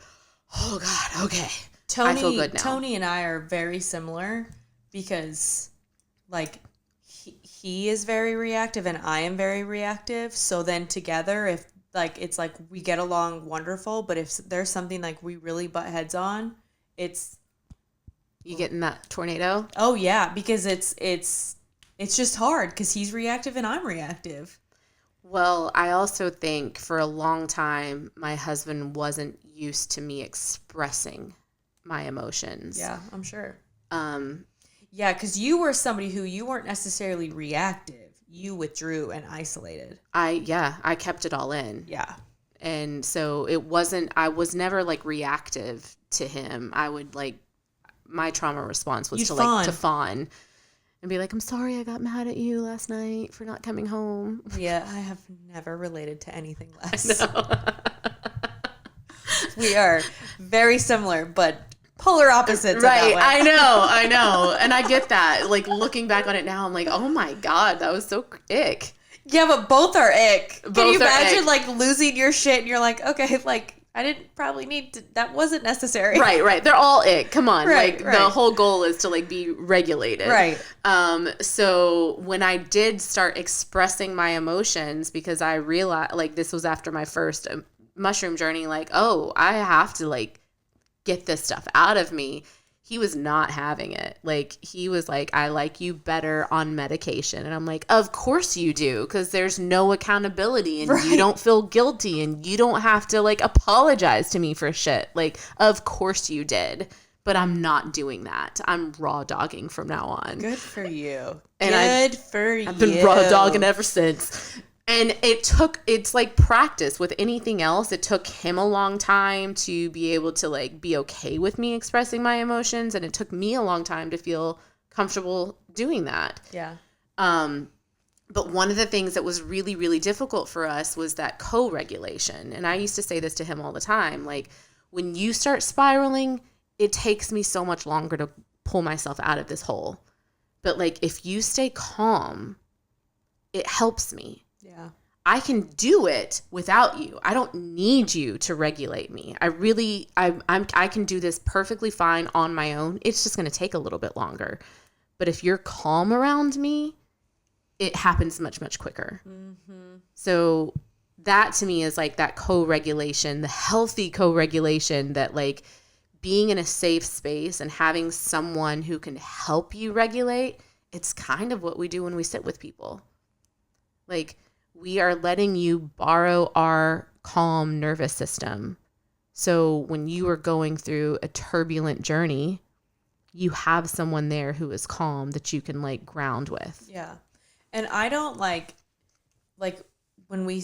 oh God, okay. I feel good now. Tony and I are very similar because like he is very reactive and I am very reactive. So then together, if like, it's like we get along wonderful, but if there's something like we really butt heads on, it's... You get in that tornado? Oh yeah, because it's just hard because he's reactive and I'm reactive. Well, I also think for a long time, my husband wasn't used to me expressing my emotions. Yeah, I'm sure. Yeah, because you were somebody who you weren't necessarily reactive. You withdrew and isolated. I kept it all in. Yeah. And so I was never like reactive to him. I would like, my trauma response was to fawn and be like, I'm sorry I got mad at you last night for not coming home. Yeah, I have never related to anything less. I know. We are very similar, but polar opposites. Right. I know. And I get that. Like looking back on it now, I'm like, oh my God, that was so ick. Yeah, but both are ick. Can you imagine like losing your shit and you're like, okay, like I didn't probably need to, that wasn't necessary. Right. They're all ick. Come on. Right. The whole goal is to like be regulated. Right. So when I did start expressing my emotions, because I realized like this was after my first mushroom journey, like, oh, I have to like get this stuff out of me. He was not having it. Like, he was like, I like you better on medication. And I'm like, of course you do, because there's no accountability and you don't feel guilty and you don't have to like apologize to me for shit. Like, of course you did. But I'm not doing that. I'm raw dogging from now on. Good for you. And I've been raw dogging ever since. And it's like practice with anything else. It took him a long time to be able to like be okay with me expressing my emotions. And it took me a long time to feel comfortable doing that. Yeah. But one of the things that was really, really difficult for us was that co-regulation. And I used to say this to him all the time. Like, when you start spiraling, it takes me so much longer to pull myself out of this hole. But like, if you stay calm, it helps me. Yeah. I can do it without you. I don't need you to regulate me. I can do this perfectly fine on my own. It's just going to take a little bit longer. But if you're calm around me, it happens much, much quicker. Mm-hmm. So that to me is like that co-regulation, the healthy co-regulation, that like being in a safe space and having someone who can help you regulate. It's kind of what we do when we sit with people. Like, we are letting you borrow our calm nervous system. So when you are going through a turbulent journey, you have someone there who is calm that you can like ground with. Yeah. And I don't like when we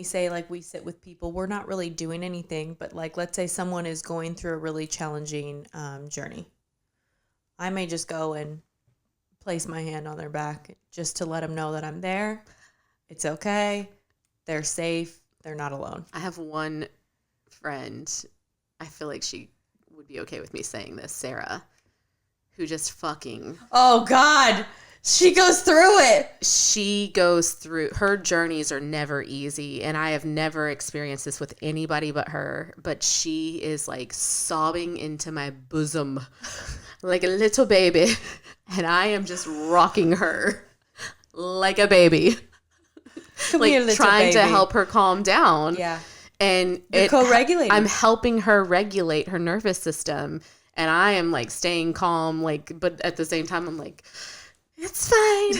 say like we sit with people, we're not really doing anything, but like, let's say someone is going through a really challenging journey. I may just go and place my hand on their back just to let them know that I'm there. It's okay. They're safe. They're not alone. I have one friend, I feel like she would be okay with me saying this, Sarah, who just fucking... Oh, God. She goes through it. She goes through... Her journeys are never easy, and I have never experienced this with anybody but her, but she is like sobbing into my bosom like a little baby, and I am just rocking her like a baby. Come like here, trying baby. to help her calm down. Yeah. And you're co-regulating. I'm helping her regulate her nervous system, and I am like staying calm, like, but at the same time I'm like, it's fine.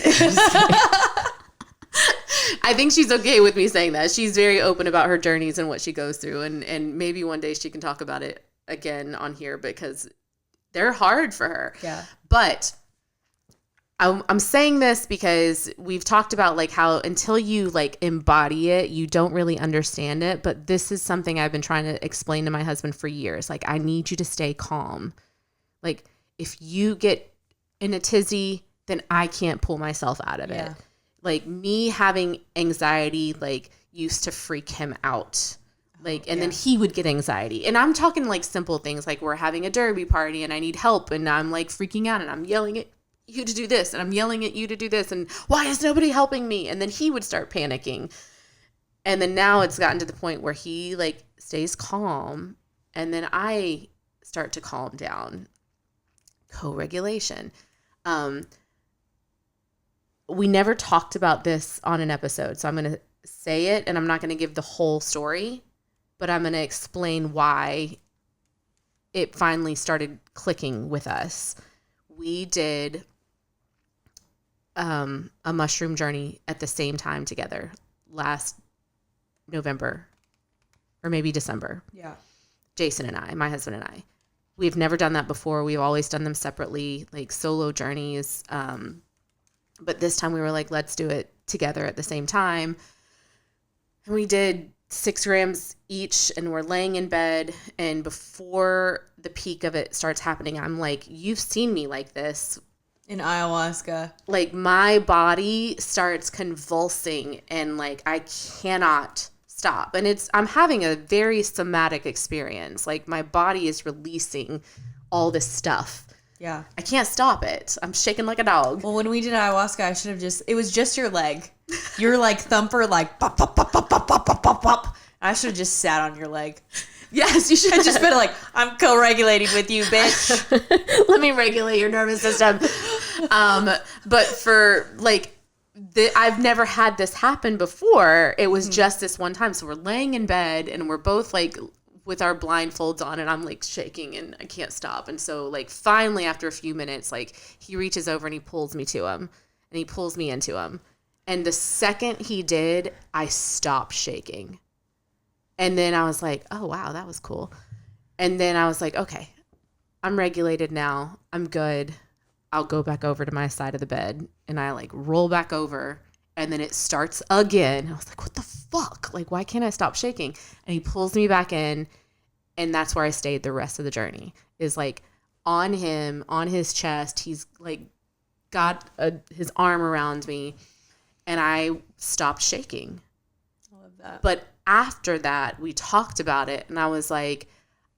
I think she's okay with me saying that. She's very open about her journeys and what she goes through, and maybe one day she can talk about it again on here, because they're hard for her. Yeah. But I'm saying this because we've talked about like how until you like embody it, you don't really understand it. But this is something I've been trying to explain to my husband for years. Like, I need you to stay calm. Like, if you get in a tizzy, then I can't pull myself out of it. Like, me having anxiety like used to freak him out. Like, and then he would get anxiety. And I'm talking like simple things, like we're having a derby party and I need help and I'm like freaking out and I'm yelling at you to do this and I'm yelling at you to do this and why is nobody helping me? And then he would start panicking. And then now it's gotten to the point where he like stays calm and then I start to calm down. Co-regulation. We never talked about this on an episode, so I'm going to say it and I'm not going to give the whole story, but I'm going to explain why it finally started clicking with us. We did a mushroom journey at the same time together last November or maybe December. Yeah. Jason and I, my husband and I. We've never done that before. We've always done them separately, like solo journeys. But this time we were like, let's do it together at the same time. And we did 6 grams each and we're laying in bed. And before the peak of it starts happening, I'm like, you've seen me like this. In ayahuasca. Like my body starts convulsing and like I cannot stop. And I'm having a very somatic experience. Like my body is releasing all this stuff. Yeah. I can't stop it. I'm shaking like a dog. Well, when we did ayahuasca, I should have it was just your leg. Your like thumper, like pop, pop, pop, pop, pop, pop, pop, pop, pop. I should have just sat on your leg. Yes, you should have just been like, I'm co-regulating with you, bitch. Let me regulate your nervous system. But for like, I've never had this happen before. It was just this one time. So we're laying in bed and we're both like with our blindfolds on and I'm like shaking and I can't stop. And so like finally after a few minutes, like he reaches over and he pulls me to him and he pulls me into him. And the second he did, I stopped shaking. And then I was like, oh, wow, that was cool. And then I was like, okay, I'm regulated now. I'm good. I'll go back over to my side of the bed. And I like roll back over and then it starts again. I was like, what the fuck? Like, why can't I stop shaking? And he pulls me back in. And that's where I stayed the rest of the journey is like on him, on his chest. He's like got his arm around me and I stopped shaking. I love that. But after that, we talked about it and I was like,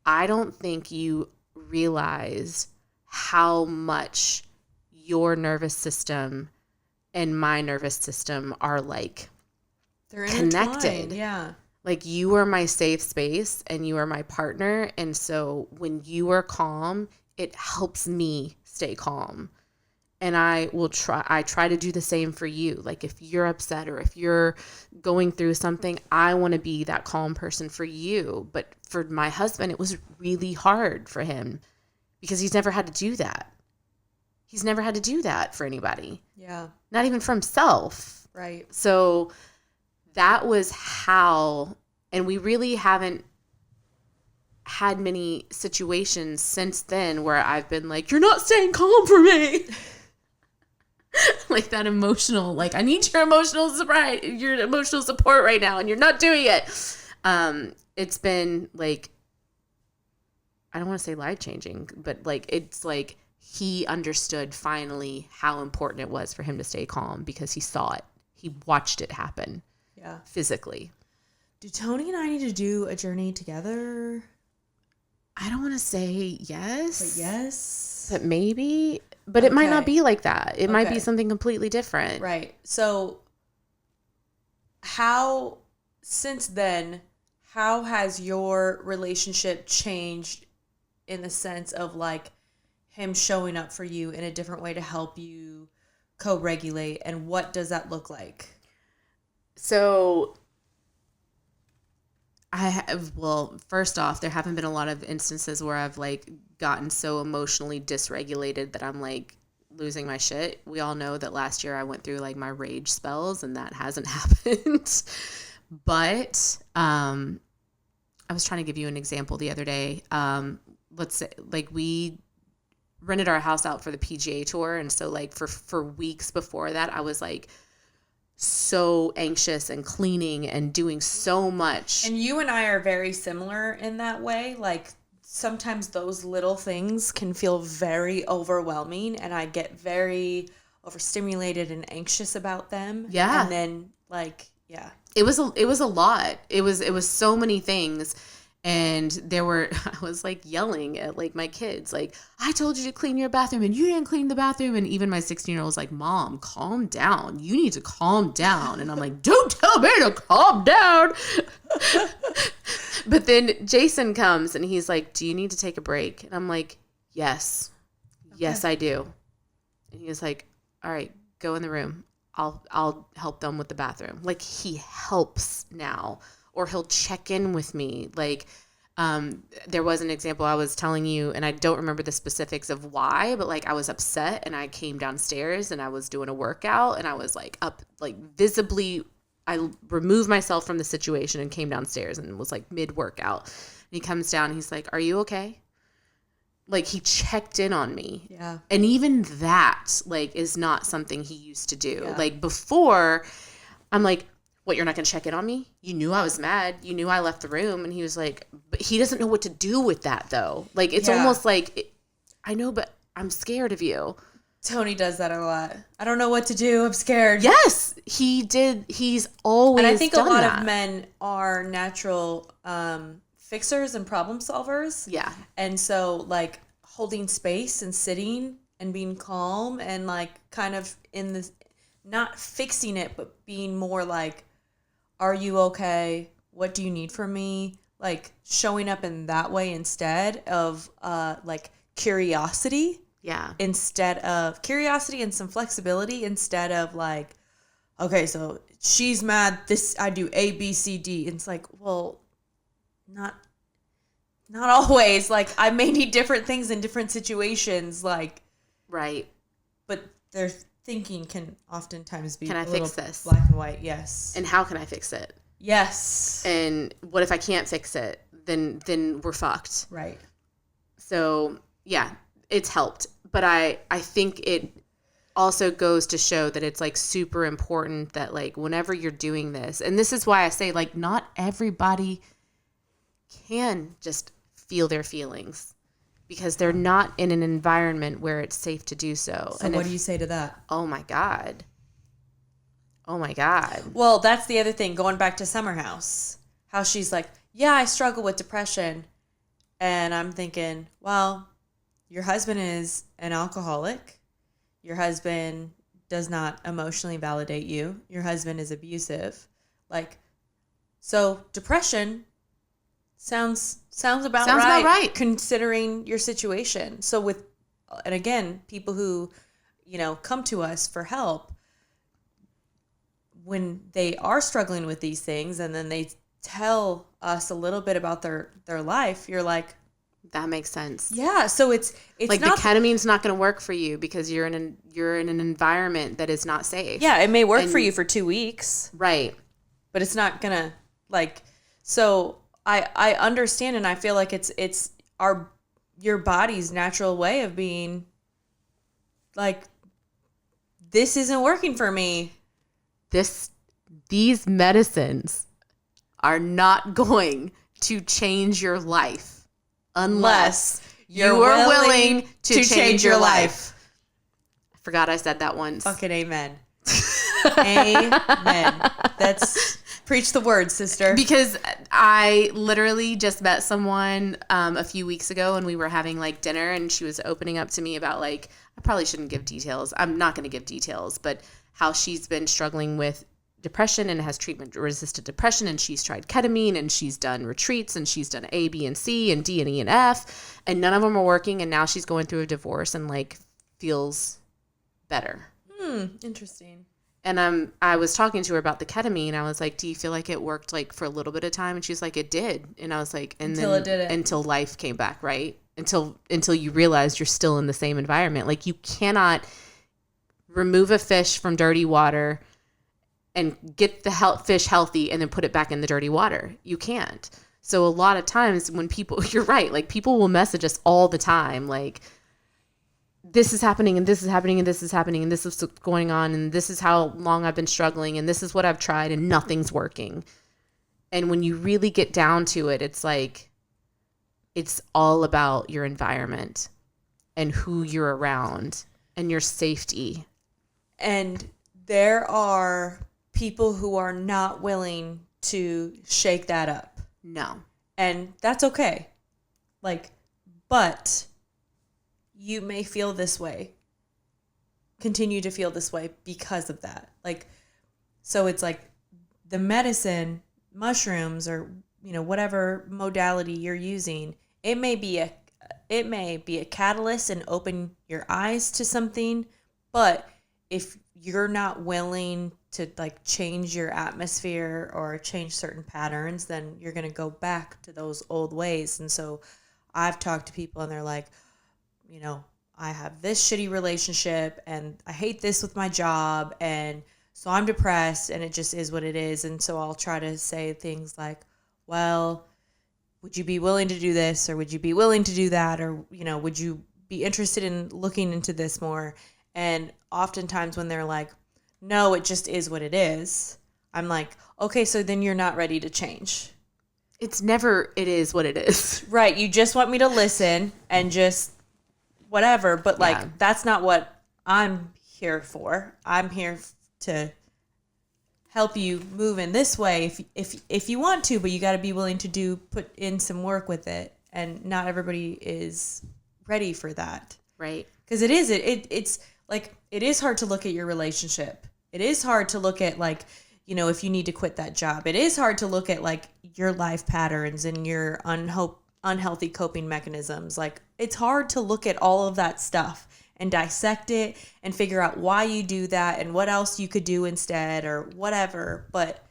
I don't think you realize how much your nervous system and my nervous system are like they're connected. Yeah. Like you are my safe space and you are my partner. And so when you are calm, it helps me stay calm. And I try to do the same for you. Like if you're upset or if you're going through something, I want to be that calm person for you. But for my husband, it was really hard for him because he's never had to do that. He's never had to do that for anybody. Yeah. Not even for himself. Right. So that was how, and we really haven't had many situations since then where I've been like, you're not staying calm for me. Like that emotional, like I need your emotional sobriety, your emotional support right now, and you're not doing it. It's been like, I don't want to say life changing, but like it's like he understood finally how important it was for him to stay calm because he saw it, he watched it happen. Yeah, physically. Do Tony and I need to do a journey together? I don't want to say yes, but yes, but maybe. But it might not be like that. It might be something completely different. Right. So since then, how has your relationship changed in the sense of like him showing up for you in a different way to help you co-regulate? And what does that look like? So first off, there haven't been a lot of instances where I've like gotten so emotionally dysregulated that I'm like losing my shit. We all know that last year I went through like my rage spells and that hasn't happened. But I was trying to give you an example the other day. Let's say like we rented our house out for the PGA tour. And so like for weeks before that, I was like so anxious and cleaning and doing so much. And you and I are very similar in that way. Like sometimes those little things can feel very overwhelming and I get very overstimulated and anxious about them. Yeah. And then like Yeah. It was a lot. It was so many things. And I was like yelling at like my kids, like, I told you to clean your bathroom and you didn't clean the bathroom. And even my 16-year-old was like, Mom, calm down. You need to calm down. And I'm like, don't tell me to calm down. But then Jason comes and he's like, do you need to take a break? And I'm like, yes. Okay. Yes, I do. And he was like, all right, go in the room. I'll help them with the bathroom. Like, he helps now. Or he'll check in with me. Like, there was an example I was telling you, and I don't remember the specifics of why, but like I was upset and I came downstairs and I was doing a workout and I was like up, like visibly, I removed myself from the situation and came downstairs and was like mid-workout. And he comes down and he's like, are you okay? Like, he checked in on me. Yeah. And even that, like, is not something he used to do. Yeah. Like, before, I'm like, what, you're not going to check in on me? You knew I was mad. You knew I left the room. And he was like, but he doesn't know what to do with that, though. Like, it's almost like, I know, but I'm scared of you. Tony does that a lot. I don't know what to do. I'm scared. Yes, he did. He's always done that. And I think a lot of men are natural fixers and problem solvers. Yeah. And so, like, holding space and sitting and being calm and, like, kind of in this, not fixing it, but being more like, are you okay? What do you need from me? Like, showing up in that way instead of, like, curiosity. Yeah. Instead of curiosity and some flexibility instead of, like, okay, so she's mad, this, I do A, B, C, D. And it's like, well, not always. Like, I may need different things in different situations. Like, right. But their thinking can oftentimes be can I fix this? Black and white. Yes. And how can I fix it? Yes. And what if I can't fix it? Then we're fucked. Right. So yeah, it's helped. But I think it also goes to show that it's like super important that like whenever you're doing this, and this is why I say like not everybody can just feel their feelings because they're not in an environment where it's safe to do so. So what do you say to that? Oh my God. Oh my God. Well, that's the other thing, going back to Summer House, how she's like, yeah, I struggle with depression. And I'm thinking, well, your husband is an alcoholic. Your husband does not emotionally validate you. Your husband is abusive. Like, so depression sounds about right considering your situation. So and again, people who, come to us for help, when they are struggling with these things and then they tell us a little bit about their life, you're like, that makes sense. Yeah, so it's like not, the ketamine's not going to work for you because you're in an environment that is not safe. Yeah, it may work for you for 2 weeks. Right. But it's not going to so I understand, and I feel like it's your body's natural way of being like, this isn't working for me. These medicines are not going to change your life unless you are willing to change your life. I forgot I said that once. Fucking amen. Amen. That's preach the word, sister. Because I literally just met someone a few weeks ago and we were having like dinner and she was opening up to me about like, I probably shouldn't give details. I'm not going to give details, but how she's been struggling with depression and has treatment-resistant depression, and she's tried ketamine and she's done retreats and she's done A, B, and C and D and E and F, and none of them are working, and now she's going through a divorce and like feels better. Interesting. And I was talking to her about the ketamine. I was like, do you feel like it worked like for a little bit of time? And she's like, it did. And I was like, until life came back, right? Until you realized you're still in the same environment. Like, you cannot remove a fish from dirty water and get the fish healthy and then put it back in the dirty water. You can't. So a lot of times when people, you're right, like people will message us all the time, like, this is happening and this is happening and this is happening and this is what's going on and this is how long I've been struggling and this is what I've tried and nothing's working. And when you really get down to it, it's like, it's all about your environment and who you're around and your safety. And there are people who are not willing to shake that up. No. And that's okay. Like, but you may feel this way, continue to feel this way because of that. Like, so it's like the medicine, mushrooms, or, you know, whatever modality you're using, it may be a catalyst and open your eyes to something, but if you're not willing to like change your atmosphere or change certain patterns, then you're going to go back to those old ways. And so I've talked to people and they're like, you know, I have this shitty relationship and I hate this with my job, and so I'm depressed, and it just is what it is. And so I'll try to say things like, well, would you be willing to do this, or would you be willing to do that, or, you know, would you be interested in looking into this more? And oftentimes when they're like, no, it just is what it is, I'm like, okay, so then you're not ready to change. It's never, it is what it is. Right. You just want me to listen and just whatever. But like, that's not what I'm here for. I'm here to help you move in this way if you want to, but you got to be willing to put in some work with it. And not everybody is ready for that. Right. Because it's like, it is hard to look at your relationship. It is hard to look at, like, you know, if you need to quit that job. It is hard to look at like your life patterns and your unhealthy coping mechanisms. Like, it's hard to look at all of that stuff and dissect it and figure out why you do that and what else you could do instead or whatever. But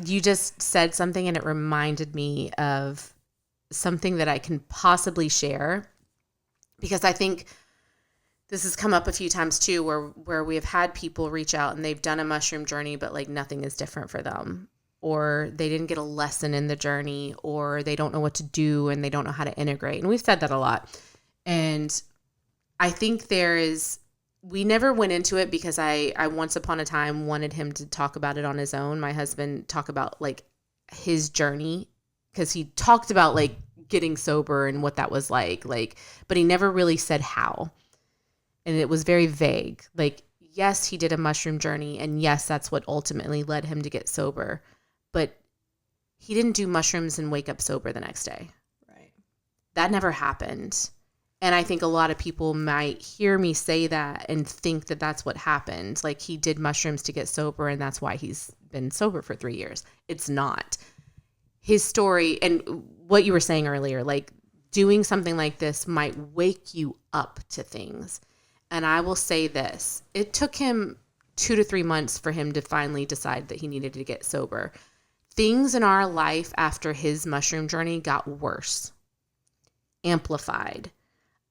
you just said something and it reminded me of something that I can possibly share, because I think this has come up a few times too, where we have had people reach out and they've done a mushroom journey, but like nothing is different for them, or they didn't get a lesson in the journey, or they don't know what to do and they don't know how to integrate. And we've said that a lot. And I think we never went into it because I once upon a time wanted him to talk about it on his own. My husband talk about like his journey, because he talked about like getting sober and what that was like, but he never really said how. And it was very vague. Like, yes, he did a mushroom journey, and yes, that's what ultimately led him to get sober. But he didn't do mushrooms and wake up sober the next day. Right. That never happened. And I think a lot of people might hear me say that and think that that's what happened. Like, he did mushrooms to get sober, and that's why he's been sober for 3 years. It's not. His story, and what you were saying earlier, like, doing something like this might wake you up to things. And I will say this, it took him 2 to 3 months for him to finally decide that he needed to get sober. Things in our life after his mushroom journey got worse, amplified.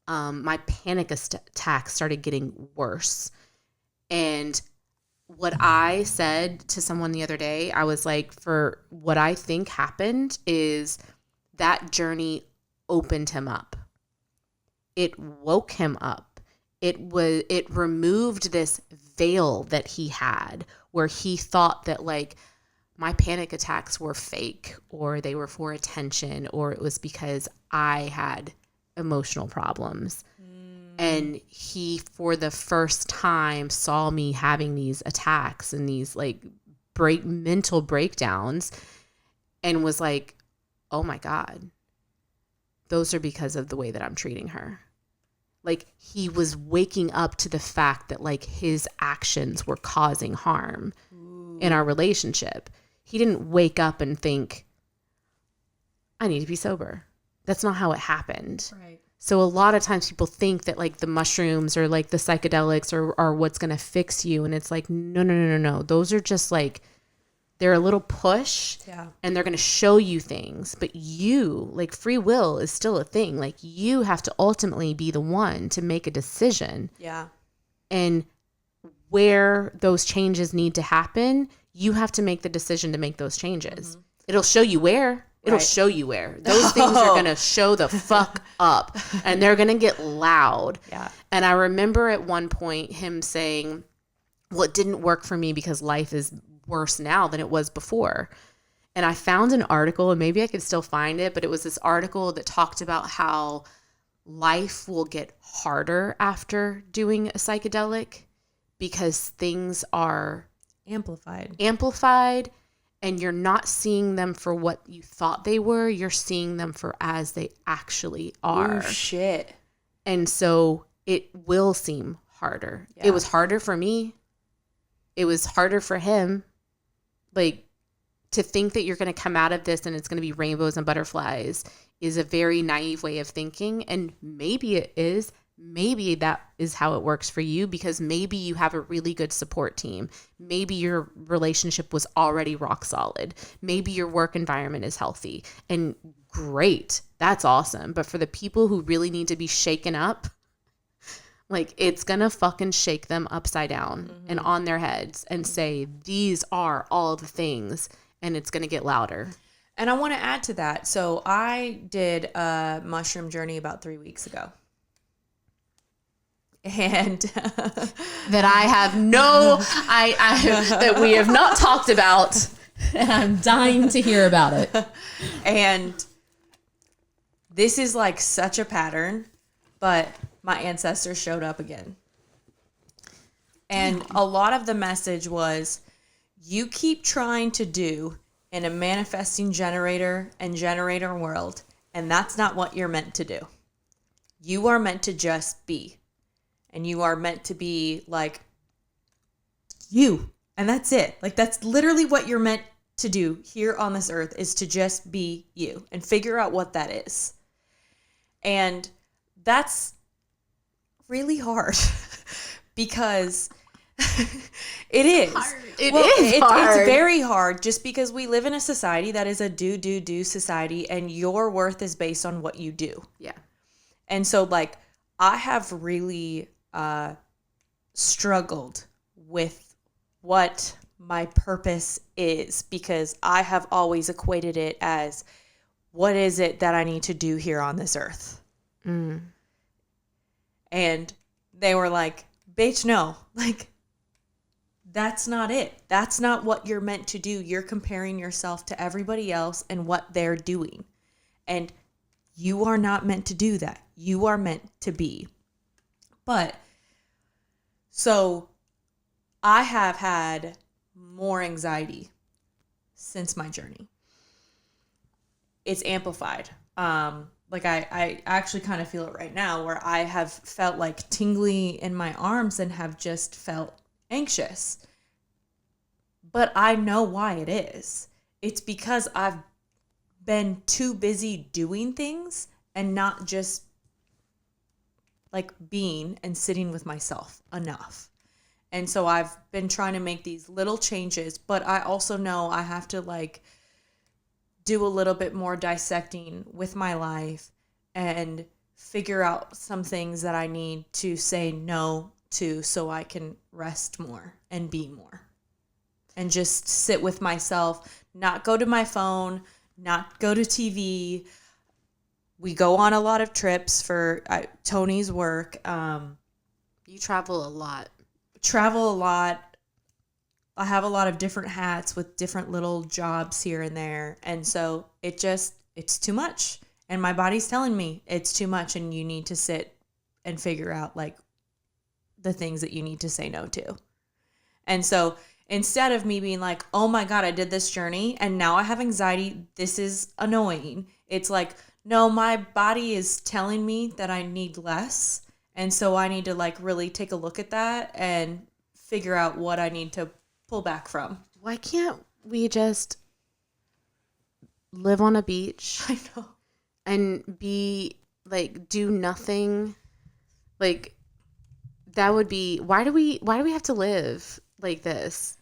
My panic attacks started getting worse. And what I said to someone the other day, I was like, for what I think happened is that journey opened him up. It woke him up. It removed this veil that he had, where he thought that like my panic attacks were fake, or they were for attention, or it was because I had emotional problems. And he, for the first time, saw me having these attacks and these like mental breakdowns, and was like, oh my God, those are because of the way that I'm treating her. Like, he was waking up to the fact that like his actions were causing harm in our relationship. He didn't wake up and think, I need to be sober. That's not how it happened. Right. So a lot of times people think that like the mushrooms or like the psychedelics are what's going to fix you. And it's like, no. Those are just like, they're a little push, and they're going to show you things. But you, like, free will is still a thing. Like, you have to ultimately be the one to make a decision. Yeah. And where those changes need to happen, you have to make the decision to make those changes. Mm-hmm. It'll show you where. It'll show you where. Those things are going to show the fuck up, and they're going to get loud. Yeah. And I remember at one point him saying, well, it didn't work for me because life is worse now than it was before. And I found an article, and maybe I could still find it, but it was this article that talked about how life will get harder after doing a psychedelic, because things are amplified, and you're not seeing them for what you thought they were. You're seeing them for as they actually are. Oh, shit. And so it will seem harder. Yeah. It was harder for me. It was harder for him. Like, to think that you're going to come out of this and it's going to be rainbows and butterflies is a very naive way of thinking. And maybe it is. Maybe that is how it works for you, because maybe you have a really good support team. Maybe your relationship was already rock solid. Maybe your work environment is healthy. And great. That's awesome. But for the people who really need to be shaken up, like, it's going to fucking shake them upside down and on their heads and say, these are all the things. And it's going to get louder. And I want to add to that. So I did a mushroom journey about 3 weeks ago. And that I have that we have not talked about. And I'm dying to hear about it. And this is like such a pattern, but my ancestors showed up again. And a lot of the message was, you keep trying to do in a manifesting generator and generator world, and that's not what you're meant to do. You are meant to just be. And you are meant to be like you. And that's it. Like, that's literally what you're meant to do here on this earth, is to just be you and figure out what that is. And that's really hard because it is. It is hard. It's very hard, just because we live in a society that is a do society, and your worth is based on what you do. Yeah. And so, like, I have really struggled with what my purpose is, because I have always equated it as, what is it that I need to do here on this earth? And they were like, bitch, no, like, that's not it. That's not what you're meant to do. You're comparing yourself to everybody else and what they're doing. And you are not meant to do that. You are meant to be. But so I have had more anxiety since my journey. It's amplified. Like I actually kind of feel it right now, where I have felt like tingly in my arms and have just felt anxious. But I know why it is. It's because I've been too busy doing things and not just like being and sitting with myself enough. And so I've been trying to make these little changes, but I also know I have to like do a little bit more dissecting with my life and figure out some things that I need to say no to, so I can rest more and be more and just sit with myself, not go to my phone, not go to TV. We go on a lot of trips for Tony's work. You travel a lot. I have a lot of different hats with different little jobs here and there. And so it's too much. And my body's telling me it's too much, and you need to sit and figure out like the things that you need to say no to. And so instead of me being like, oh my God, I did this journey and now I have anxiety, this is annoying. It's like, no, my body is telling me that I need less. And so I need to like really take a look at that and figure out what I need to pull back from. Why can't we just live on a beach? I know. And be like, do nothing? Like, that would be, why do we have to live like this?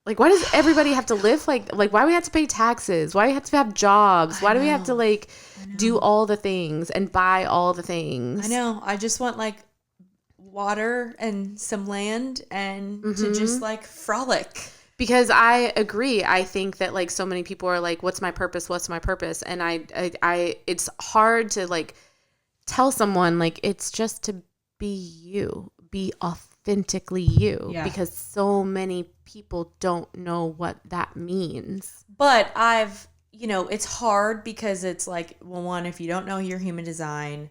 Like, why does everybody have to live like why do we have to pay taxes? Why do we have to have jobs? Why do we have to like do all the things and buy all the things? I know. I just want like water and some land and to just like frolic. Because I agree. I think that like so many people are like, what's my purpose? What's my purpose? And I it's hard to like tell someone like, it's just to be you, be authentically you, because so many people don't know what that means. But it's hard because it's like, well, one, if you don't know your human design,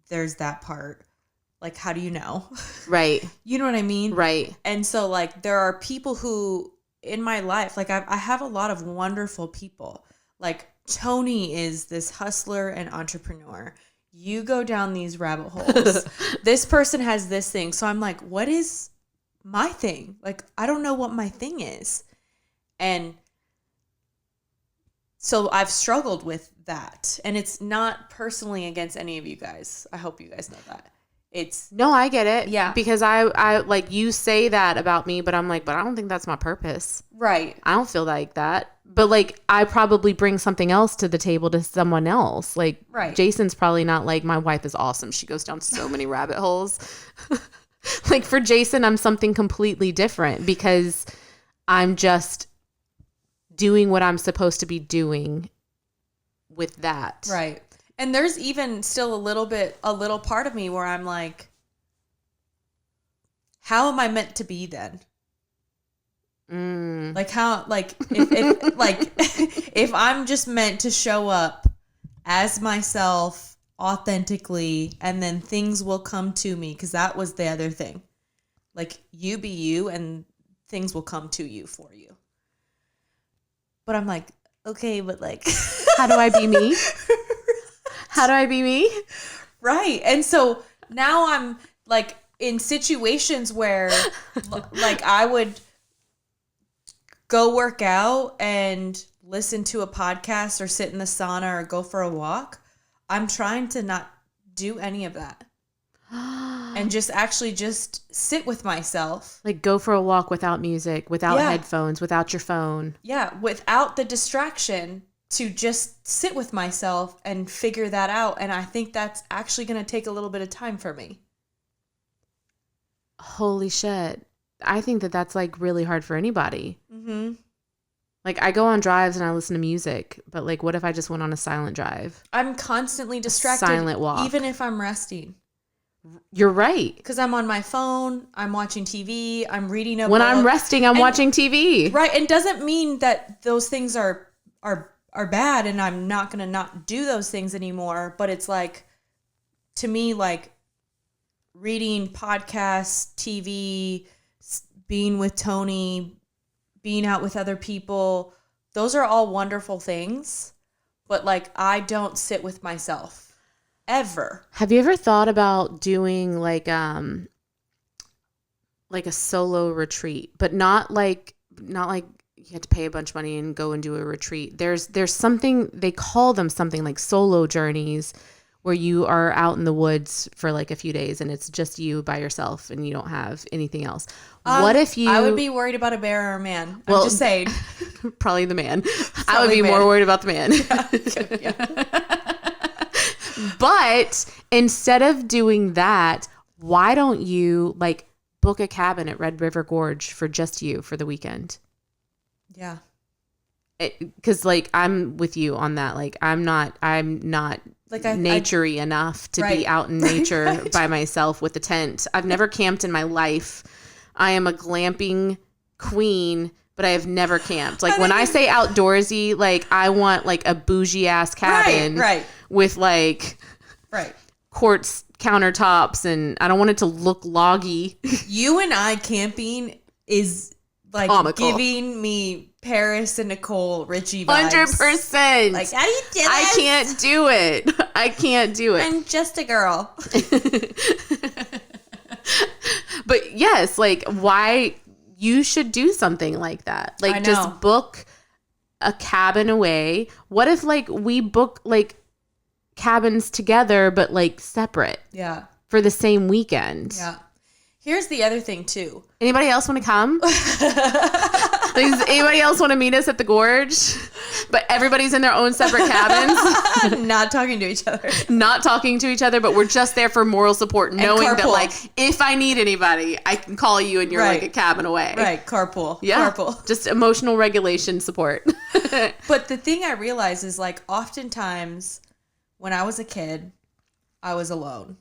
there's that part. like, how do you know? Right. You know what I mean? Right. And so, like, there are people who in my life, like, I have a lot of wonderful people. Like, Tony is this hustler and entrepreneur. You go down these rabbit holes. This person has this thing. So I'm like, what is my thing? Like, I don't know what my thing is. And so I've struggled with that. And it's not personally against any of you guys. I hope you guys know that. It's No, I get it. Yeah. Because I like, you say that about me, but I'm like, but I don't think that's my purpose. right. I don't feel like that. But like, I probably bring something else to the table to someone else. Like, Right. Jason's probably not like, my wife is awesome. She goes down so many rabbit holes. Like, for Jason, I'm something completely different because I'm just doing what I'm supposed to be doing with that. Right. And there's even still a little part of me where I'm like, how am I meant to be then? Like, how, like, if like, if I'm just meant to show up as myself authentically, and then things will come to me, because that was the other thing. Like, you be you, and things will come to you for you. But I'm like, okay, but like, How do I be me? How do I be me? right. And so now I'm like in situations where like I would go work out and listen to a podcast or sit in the sauna or go for a walk. I'm trying to not do any of that. And just actually just sit with myself. Like, go for a walk without music, without Yeah. headphones, without your phone. Yeah, without the distraction, to just sit with myself and figure that out. And I think that's actually going to take a little bit of time for me. Holy shit. I think that that's like really hard for anybody. Mm-hmm. Like, I go on drives and I listen to music, but like, what if I just went on a silent drive? I'm constantly distracted, silent walk. even if I'm resting. You're right. Because I'm on my phone, I'm watching TV, I'm reading a When book. I'm resting, I'm watching TV. Right, and doesn't mean that those things are bad and I'm not going to not do those things anymore. But it's like, to me, like reading podcasts, TV, being with Tony, being out with other people, those are all wonderful things. But like, I don't sit with myself ever. Have you ever thought about doing like a solo retreat, but not like you have to pay a bunch of money and go and do a retreat. There's something, they call them something like solo journeys, where you are out in the woods for like a few days and it's just you by yourself and you don't have anything else. What if you... I would be worried about a bear or a man. Well, I'm just saying. Probably the man. I would be more worried about the man. Yeah. But instead of doing that, why don't you like book a cabin at Red River Gorge for just you for the weekend? Yeah. Because like, I'm with you on that. Like, I'm not like naturey enough to be out in nature by myself with a tent. I've never camped in my life. I am a glamping queen, but I have never camped. Like, when I say outdoorsy, like, I want like a bougie ass cabin with like quartz countertops, and I don't want it to look loggy. You and I camping is like comical. Giving me Paris and Nicole Richie vibes. 100%. Like, how do you do this? I can't do it. I can't do it. I'm just a girl. But yes, like, why you should do something like that. Like, just book a cabin away. What if like we book like cabins together, but like separate? Yeah. For the same weekend. Yeah. Here's the other thing too. Anybody else want to come? Does anybody else want to meet us at the gorge? But everybody's in their own separate cabins. Not talking to each other. Not talking to each other, but we're just there for moral support, knowing that like, if I need anybody, I can call you and you're like a cabin away. Right. Carpool. Yeah. Carpool. Just emotional regulation support. But the thing I realize is like, oftentimes when I was a kid, I was alone.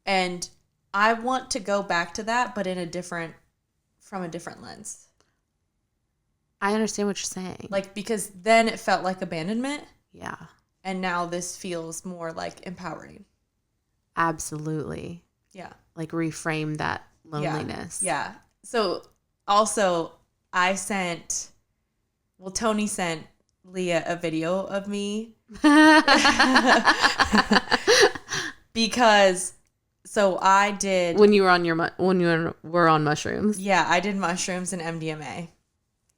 And I want to go back to that, but from a different lens. I understand what you're saying. Like, because then it felt like abandonment. Yeah. And now this feels more like empowering. Absolutely. Yeah. Like reframe that loneliness. Yeah. So also Tony sent Leah a video of me because I did when you were on mushrooms. Yeah, I did mushrooms and MDMA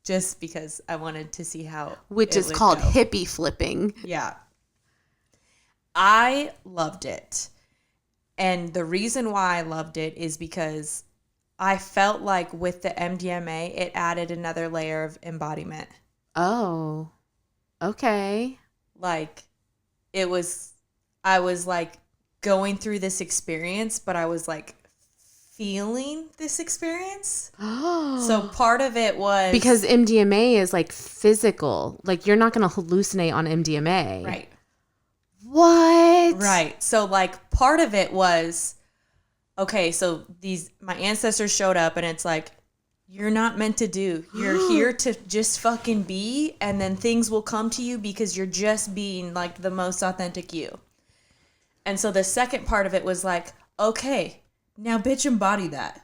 just because I wanted to see how which it is would called go. hippie flipping. Yeah. I loved it. And the reason why I loved it is because I felt like with the MDMA, it added another layer of embodiment. Oh, okay. Like, I was like going through this experience, but I was like feeling this experience. So part of it was... Because MDMA is like physical. Like, you're not going to hallucinate on MDMA. Right. What? Right. So like part of it was, okay, so my ancestors showed up and it's like, you're not meant to do. You're here to just fucking be, and then things will come to you because you're just being like the most authentic you. And so the second part of it was like, okay, now bitch embody that.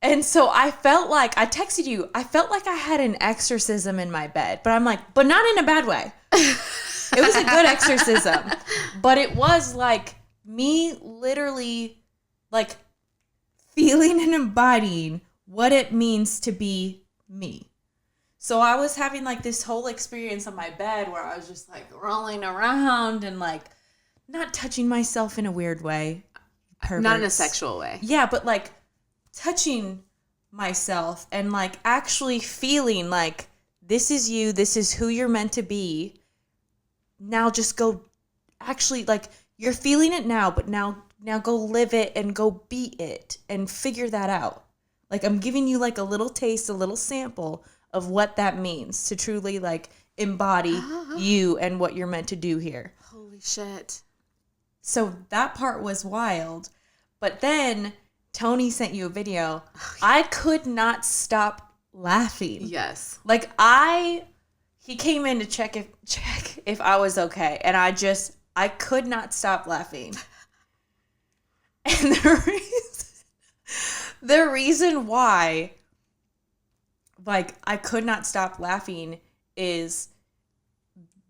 And so I felt like, I texted you, I felt like I had an exorcism in my bed, but I'm like, but not in a bad way. It was a good exorcism, but it was like me literally like feeling and embodying what it means to be me. So I was having like this whole experience on my bed where I was just like rolling around and like not touching myself in a weird way. Perverts. Not in a sexual way. Yeah, but like touching myself and like actually feeling like this is you, this is who you're meant to be. Now just go, actually, like, you're feeling it now, but now go live it and go be it and figure that out. Like, I'm giving you like a little taste, a little sample of what that means to truly like embody you and what you're meant to do here. Holy shit. So that part was wild. But then Tony sent you a video. I could not stop laughing. Yes. Like he came in to check if I was okay, and I could not stop laughing. And the reason why, like, I could not stop laughing is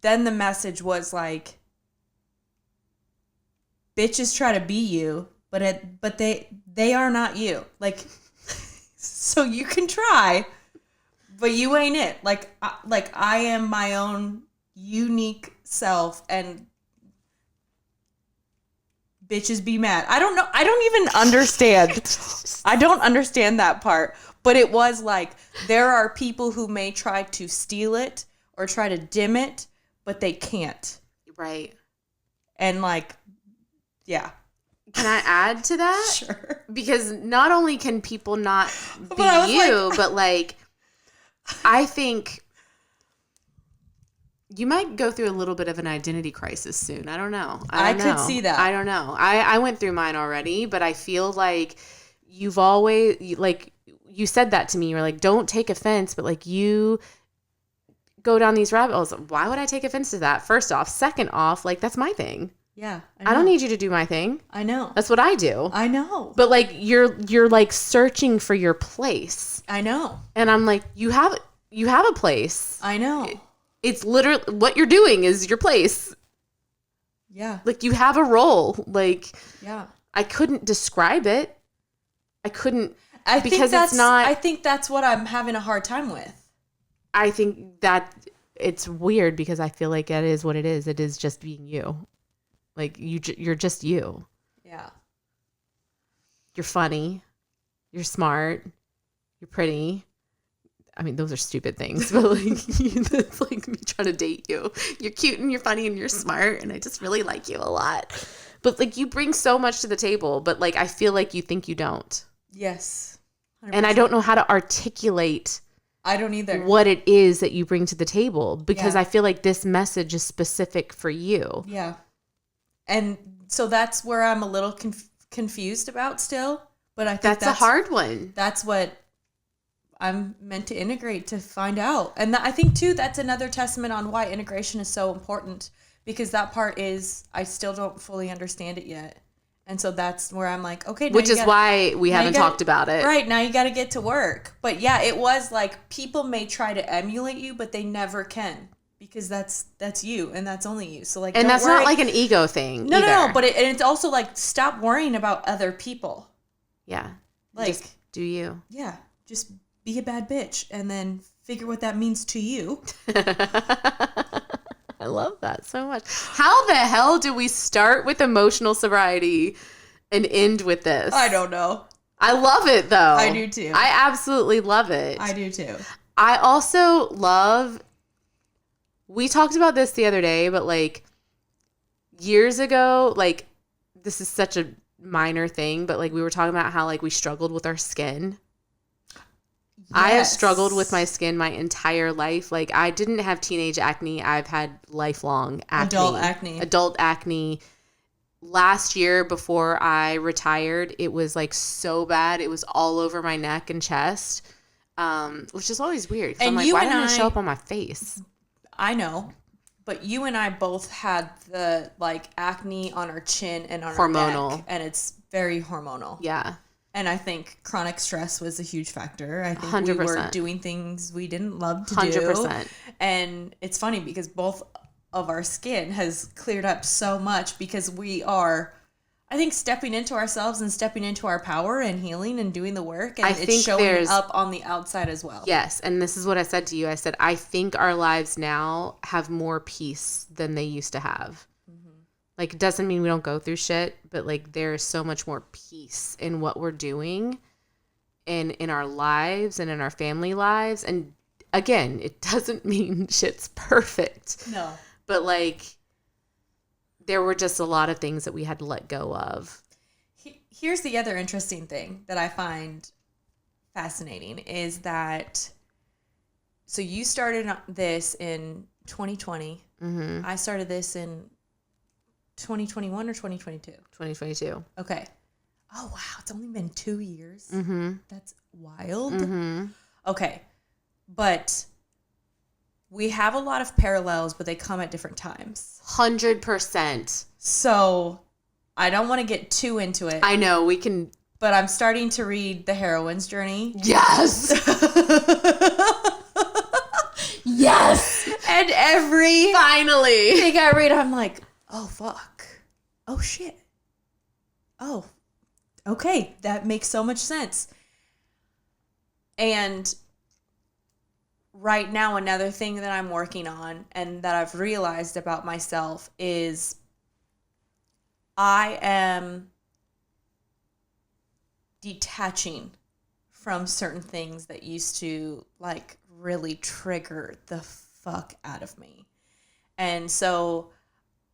then the message was like, bitches try to be you, but they are not you. Like, so you can try, but you ain't it. Like I am my own unique self, and bitches be mad. I don't know. I don't even understand. I don't understand that part. But it was like, there are people who may try to steal it or try to dim it, but they can't. Right. And like, yeah. Can I add to that? Sure. Because not only can people not be But you, but like, I think you might go through a little bit of an identity crisis soon. I don't know. I could see that. I don't know. I went through mine already, but I feel like you've always, like, you said that to me. You were like, don't take offense, but like, you go down these rabbit holes. Why would I take offense to that? First off. Second off, like, that's my thing. Yeah. I don't need you to do my thing. I know. That's what I do. I know. But like, you're like searching for your place. I know. And I'm like, you have a place. I know. It's literally what you're doing is your place. Yeah. Like, you have a role. Like, Yeah. I couldn't describe it. I couldn't, I because think it's not. I think that's what I'm having a hard time with. I think that it's weird because I feel like that is what it is. It is just being you. Like, you're just you. Yeah. You're funny. You're smart. You're pretty. I mean, those are stupid things, but like, it's like me trying to date you. You're cute and you're funny and you're smart, and I just really like you a lot. But like, you bring so much to the table, but like, I feel like you think you don't. Yes. 100%. And I don't know how to articulate. I don't either. What it is that you bring to the table, because Yeah. I feel like this message is specific for you. Yeah. And so that's where I'm a little confused about still. But I think That's a hard one. That's what I'm meant to integrate to find out. And I think, too, that's another testament on why integration is so important. because that part is, I still don't fully understand it yet. And so that's where I'm like, okay. Which is why we haven't talked about it. Right, now you got to get to work. But yeah, it was like, people may try to emulate you, but they never can. Because that's you, and that's only you. So like, and that's worry. not like an ego thing. No, either. no. But it's also like, stop worrying about other people. Yeah, like, just do you? Yeah, just be a bad bitch, and then figure what that means to you. I love that so much. How the hell do we start with emotional sobriety and end with this? I don't know. I love it though. I do too. I absolutely love it. I do too. I also love. We talked about this the other day, but like years ago, like this is such a minor thing, but like we were talking about how like we struggled with our skin. Yes. I have struggled with my skin my entire life. Like I didn't have teenage acne. I've had lifelong acne. Adult acne. Last year before I retired, it was like so bad. It was all over my neck and chest, which is always weird. And I'm like, why didn't it show up on my face? I know, but you and I both had the like acne on our chin and on our neck, and it's very hormonal. Yeah. And I think chronic stress was a huge factor. I think 100%. We were doing things we didn't love to 100%. Do. And it's funny because both of our skin has cleared up so much because we are, I think, stepping into ourselves and stepping into our power and healing and doing the work. And it's showing up on the outside as well. Yes. And this is what I said to you. I said, I think our lives now have more peace than they used to have. Like, it doesn't mean we don't go through shit, but, like, there's so much more peace in what we're doing and in our lives and in our family lives. And, again, it doesn't mean shit's perfect. No. But, like, there were just a lot of things that we had to let go of. Here's the other interesting thing that I find fascinating is that, so you started this in 2020. Mm-hmm. I started this in 2021 or 2022? 2022. Okay. Oh, wow. It's only been 2 years. Mm-hmm. That's wild. Mm-hmm. Okay. But we have a lot of parallels, but they come at different times. 100%. So I don't want to get too into it. I know. We can. But I'm starting to read The Heroine's Journey. Yes. Yes. And every finally thing I read, I'm like, oh, fuck. Oh, shit. Oh, okay. That makes so much sense. And right now, another thing that I'm working on and that I've realized about myself is I am detaching from certain things that used to like really trigger the fuck out of me. And so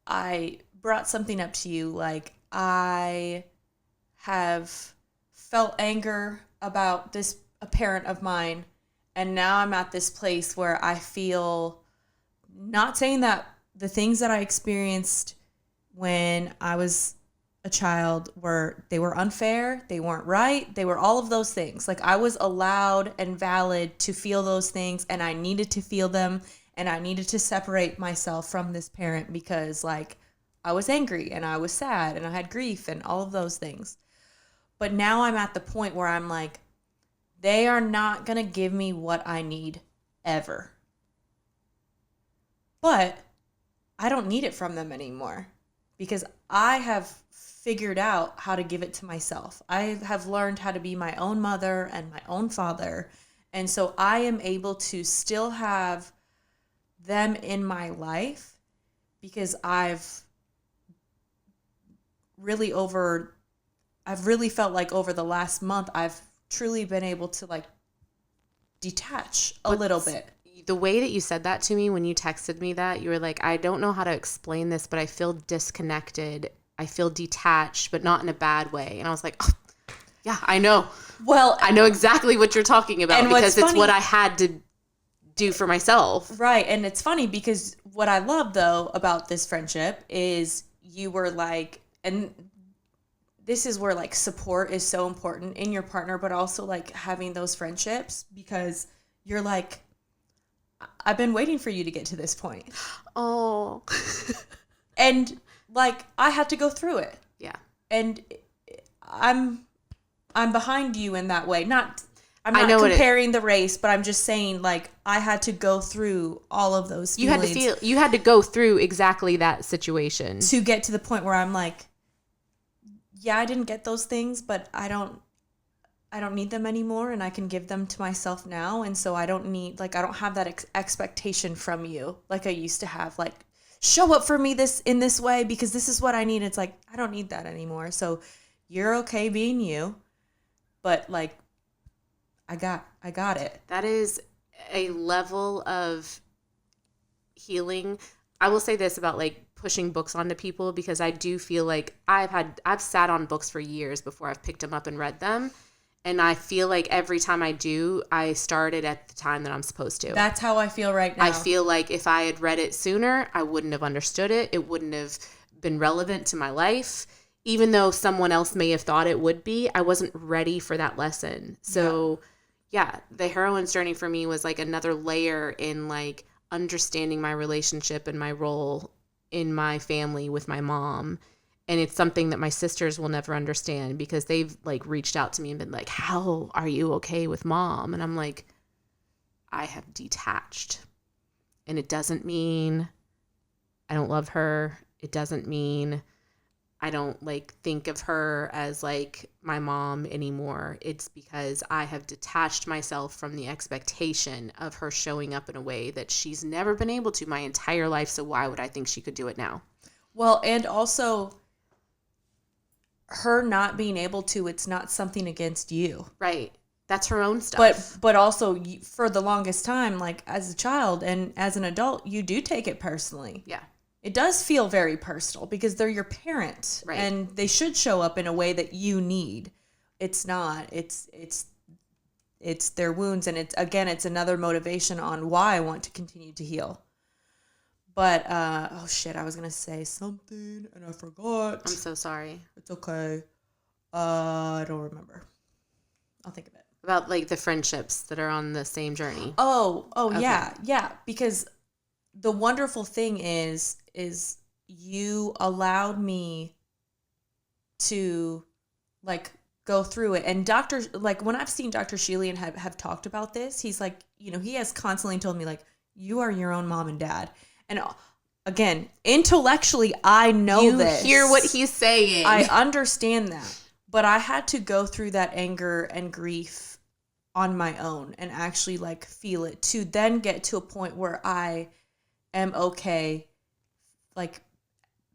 I brought something up to you, like I have felt anger about a parent of mine, and now I'm at this place where I feel, not saying that the things that I experienced when I was a child they were unfair, they weren't right, they were all of those things. Like I was allowed and valid to feel those things, and I needed to feel them. And I needed to separate myself from this parent because, like, I was angry and I was sad and I had grief and all of those things. But now I'm at the point where I'm like, they are not going to give me what I need ever. But I don't need it from them anymore because I have figured out how to give it to myself. I have learned how to be my own mother and my own father. And so I am able to still have them in my life because I've really felt like over the last month I've truly been able to like detach a little bit. The way that you said that to me when you texted me that, you were like, I don't know how to explain this, but I feel disconnected. I feel detached, but not in a bad way. And I was like, oh, yeah, I know. Well, I know exactly what you're talking about because it's what I had to do for myself. Right. And it's funny because what I love though about this friendship is you were like, and this is where like support is so important in your partner, but also like having those friendships because you're like, I've been waiting for you to get to this point. Oh, And like, I had to go through it. Yeah. And I'm behind you in that way. I'm I not know comparing the race, but I'm just saying, like, I had to go through all of those feelings. You had to go through exactly that situation to get to the point where I'm like, yeah, I didn't get those things, but I don't need them anymore, and I can give them to myself now. And so I don't have that expectation from you like I used to have, like, show up for me in this way because this is what I need. It's like, I don't need that anymore. So you're okay being you, but like, I got it. That is a level of healing. I will say this about like pushing books onto people, because I do feel like I've sat on books for years before I've picked them up and read them. And I feel like every time I do, I started at the time that I'm supposed to. That's how I feel right now. I feel like if I had read it sooner, I wouldn't have understood it. It wouldn't have been relevant to my life. Even though someone else may have thought it would be, I wasn't ready for that lesson. So yeah, the heroine's journey for me was like another layer in like understanding my relationship and my role in my family with my mom. And it's something that my sisters will never understand, because they've like reached out to me and been like, how are you okay with mom? And I'm like, I have detached. And it doesn't mean I don't love her. It doesn't mean I don't like think of her as like my mom anymore. It's because I have detached myself from the expectation of her showing up in a way that she's never been able to my entire life. So why would I think she could do it now? Well, and also her not being able to, it's not something against you. Right. That's her own stuff. But also for the longest time, like as a child and as an adult, you do take it personally. Yeah. It does feel very personal because they're your parents, right, and they should show up in a way that you need. It's not. It's their wounds, and it's another motivation on why I want to continue to heal. But oh shit, I was gonna say something and I forgot. I'm so sorry. It's okay. I don't remember. I'll think of it. About like the friendships that are on the same journey. Oh, okay. Yeah. Because the wonderful thing is you allowed me to like go through it. And when I've seen Dr. Sheelian have talked about this, he's like, he has constantly told me like, you are your own mom and dad. And again, intellectually, I know this. You hear what he's saying. I understand that. But I had to go through that anger and grief on my own and actually like feel it to then get to a point where I am okay, like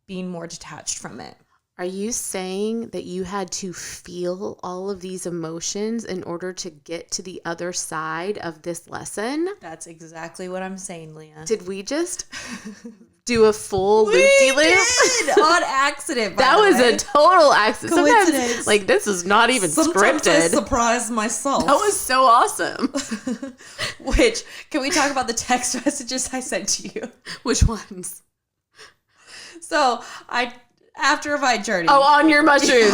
being more detached from it. Are you saying that you had to feel all of these emotions in order to get to the other side of this lesson? That's exactly what I'm saying, Leah. Did we just do a full loop-de-loop? On accident. That was a total accident. Coincidence. Sometimes, like, this is not even Sometimes scripted. I surprised myself. That was so awesome. Which, can we talk about the text messages I sent to you? Which ones? So, after my journey. Oh, on your mushrooms.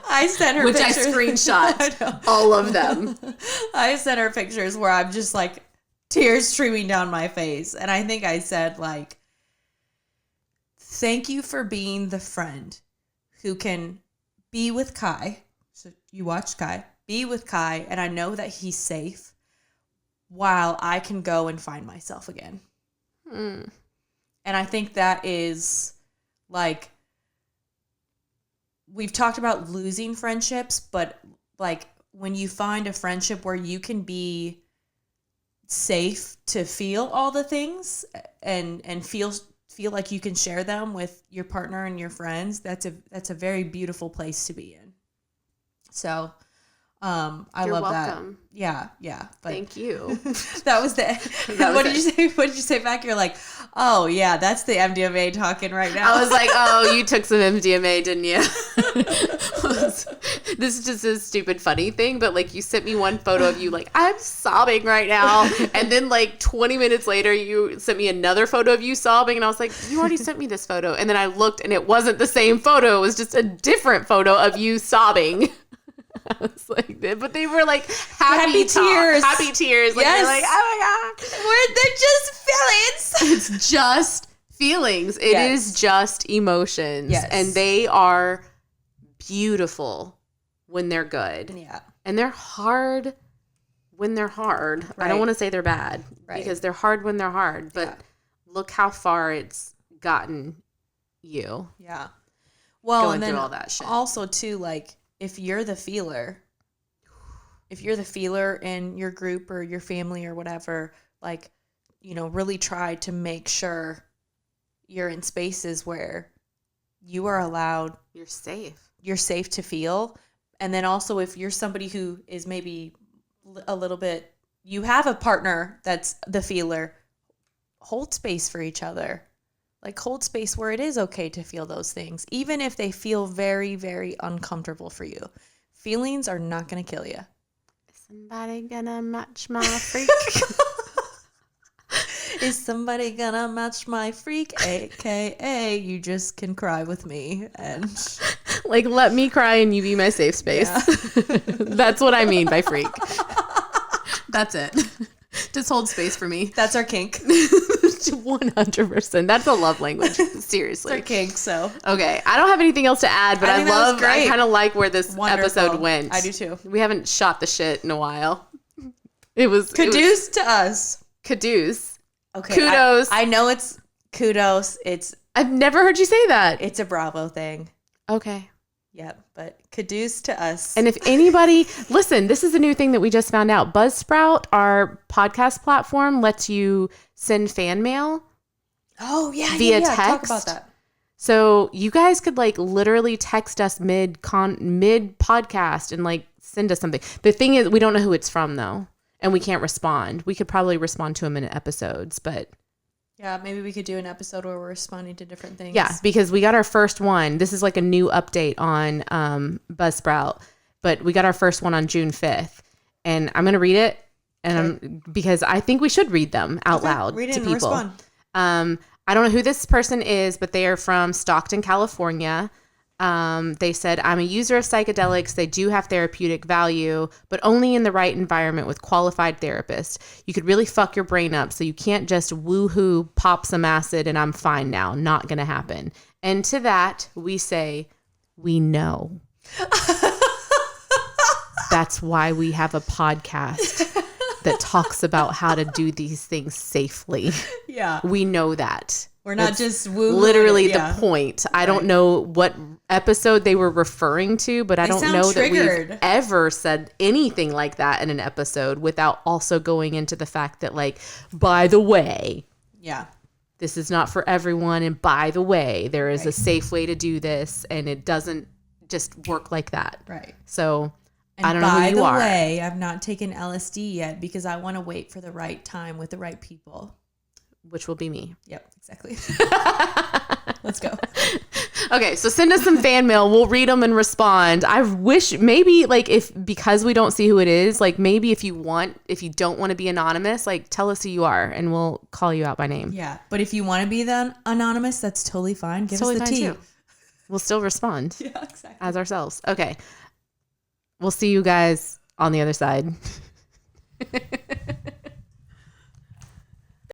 I sent her pictures. Which I screenshot all of them. I sent her pictures where I'm just like tears streaming down my face. And I think I said like, thank you for being the friend who can be with Kai. So you watched Kai. Be with Kai. And I know that he's safe while I can go and find myself again. And I think that is like, we've talked about losing friendships, but like when you find a friendship where you can be safe to feel all the things and feel like you can share them with your partner and your friends, that's a very beautiful place to be in. So I You're love welcome. that. Yeah. But thank you. That was what did you say? What did you say back? You're like, oh yeah, that's the MDMA talking right now. I was like, oh, you took some MDMA, didn't you? This is just a stupid funny thing, but like you sent me one photo of you like, I'm sobbing right now. And then like 20 minutes later, you sent me another photo of you sobbing. And I was like, you already sent me this photo. And then I looked and it wasn't the same photo. It was just a different photo of you sobbing. I was like, but they were like happy tears. Happy tears. Like, yes. You're like, oh my God. They're just feelings. It's just feelings. It is just emotions. Yes. And they are beautiful when they're good. Yeah. And they're hard when they're hard. I don't want to say they're bad because they're hard when they're hard. But look how far it's gotten you. Yeah. Well, going and then through all that shit. Also, too, like, if you're the feeler in your group or your family or whatever, like, you know, really try to make sure you're in spaces where you are allowed. You're safe. You're safe to feel. And then also, if you're somebody who is maybe a little bit, you have a partner that's the feeler, hold space for each other. Like, hold space where it is okay to feel those things, even if they feel very, very uncomfortable for you. Feelings are not going to kill you. Is somebody gonna match my freak? Is somebody gonna match my freak? AKA, you just can cry with me. And like, let me cry and you be my safe space. Yeah. That's what I mean by freak. That's it. Just hold space for me. That's our kink. 100%. That's a love language. Seriously. It's our kink, so. Okay. I don't have anything else to add, but I kind of like where this episode went. I do too. We haven't shot the shit in a while. It was Caduce to us. Caduce. Okay. Kudos. I know it's kudos. I've never heard you say that. It's a Bravo thing. Okay. Yep, but caduce to us. And if anybody, listen, this is a new thing that we just found out. Buzzsprout, our podcast platform, lets you send fan mail. Oh, yeah. Via text. Talk about that. So you guys could like literally text us mid podcast and like send us something. The thing is, we don't know who it's from though, and we can't respond. We could probably respond to them in episodes, but. Yeah, maybe we could do an episode where we're responding to different things. Yeah, because we got our first one. This is like a new update on Buzzsprout, but we got our first one on June 5th. And I'm going to read it because I think we should read them out loud read it to and people. Respond. I don't know who this person is, but they are from Stockton, California. They said, I'm a user of psychedelics. They do have therapeutic value, but only in the right environment with qualified therapists. You could really fuck your brain up, so you can't just woohoo, pop some acid, and I'm fine now. Not going to happen. And to that, we say, we know. That's why we have a podcast that talks about how to do these things safely. Yeah. We know that. We're not just woo. Literally the point. I don't know what episode they were referring to, but I don't know that we've ever said anything like that in an episode without also going into the fact that, like, by the way, this is not for everyone. And by the way, there is a safe way to do this, and it doesn't just work like that. Right. So and I don't know who you are. By the way, I've not taken LSD yet because I want to wait for the right time with the right people. Which will be me. Yep, exactly. Let's go. Okay, so send us some fan mail. We'll read them and respond. I wish maybe like because we don't see who it is, like maybe if you don't want to be anonymous, like tell us who you are and we'll call you out by name. Yeah, but if you want to be the anonymous, that's totally fine. Give us the tea. Too. We'll still respond. Yeah, exactly. As ourselves. Okay. We'll see you guys on the other side.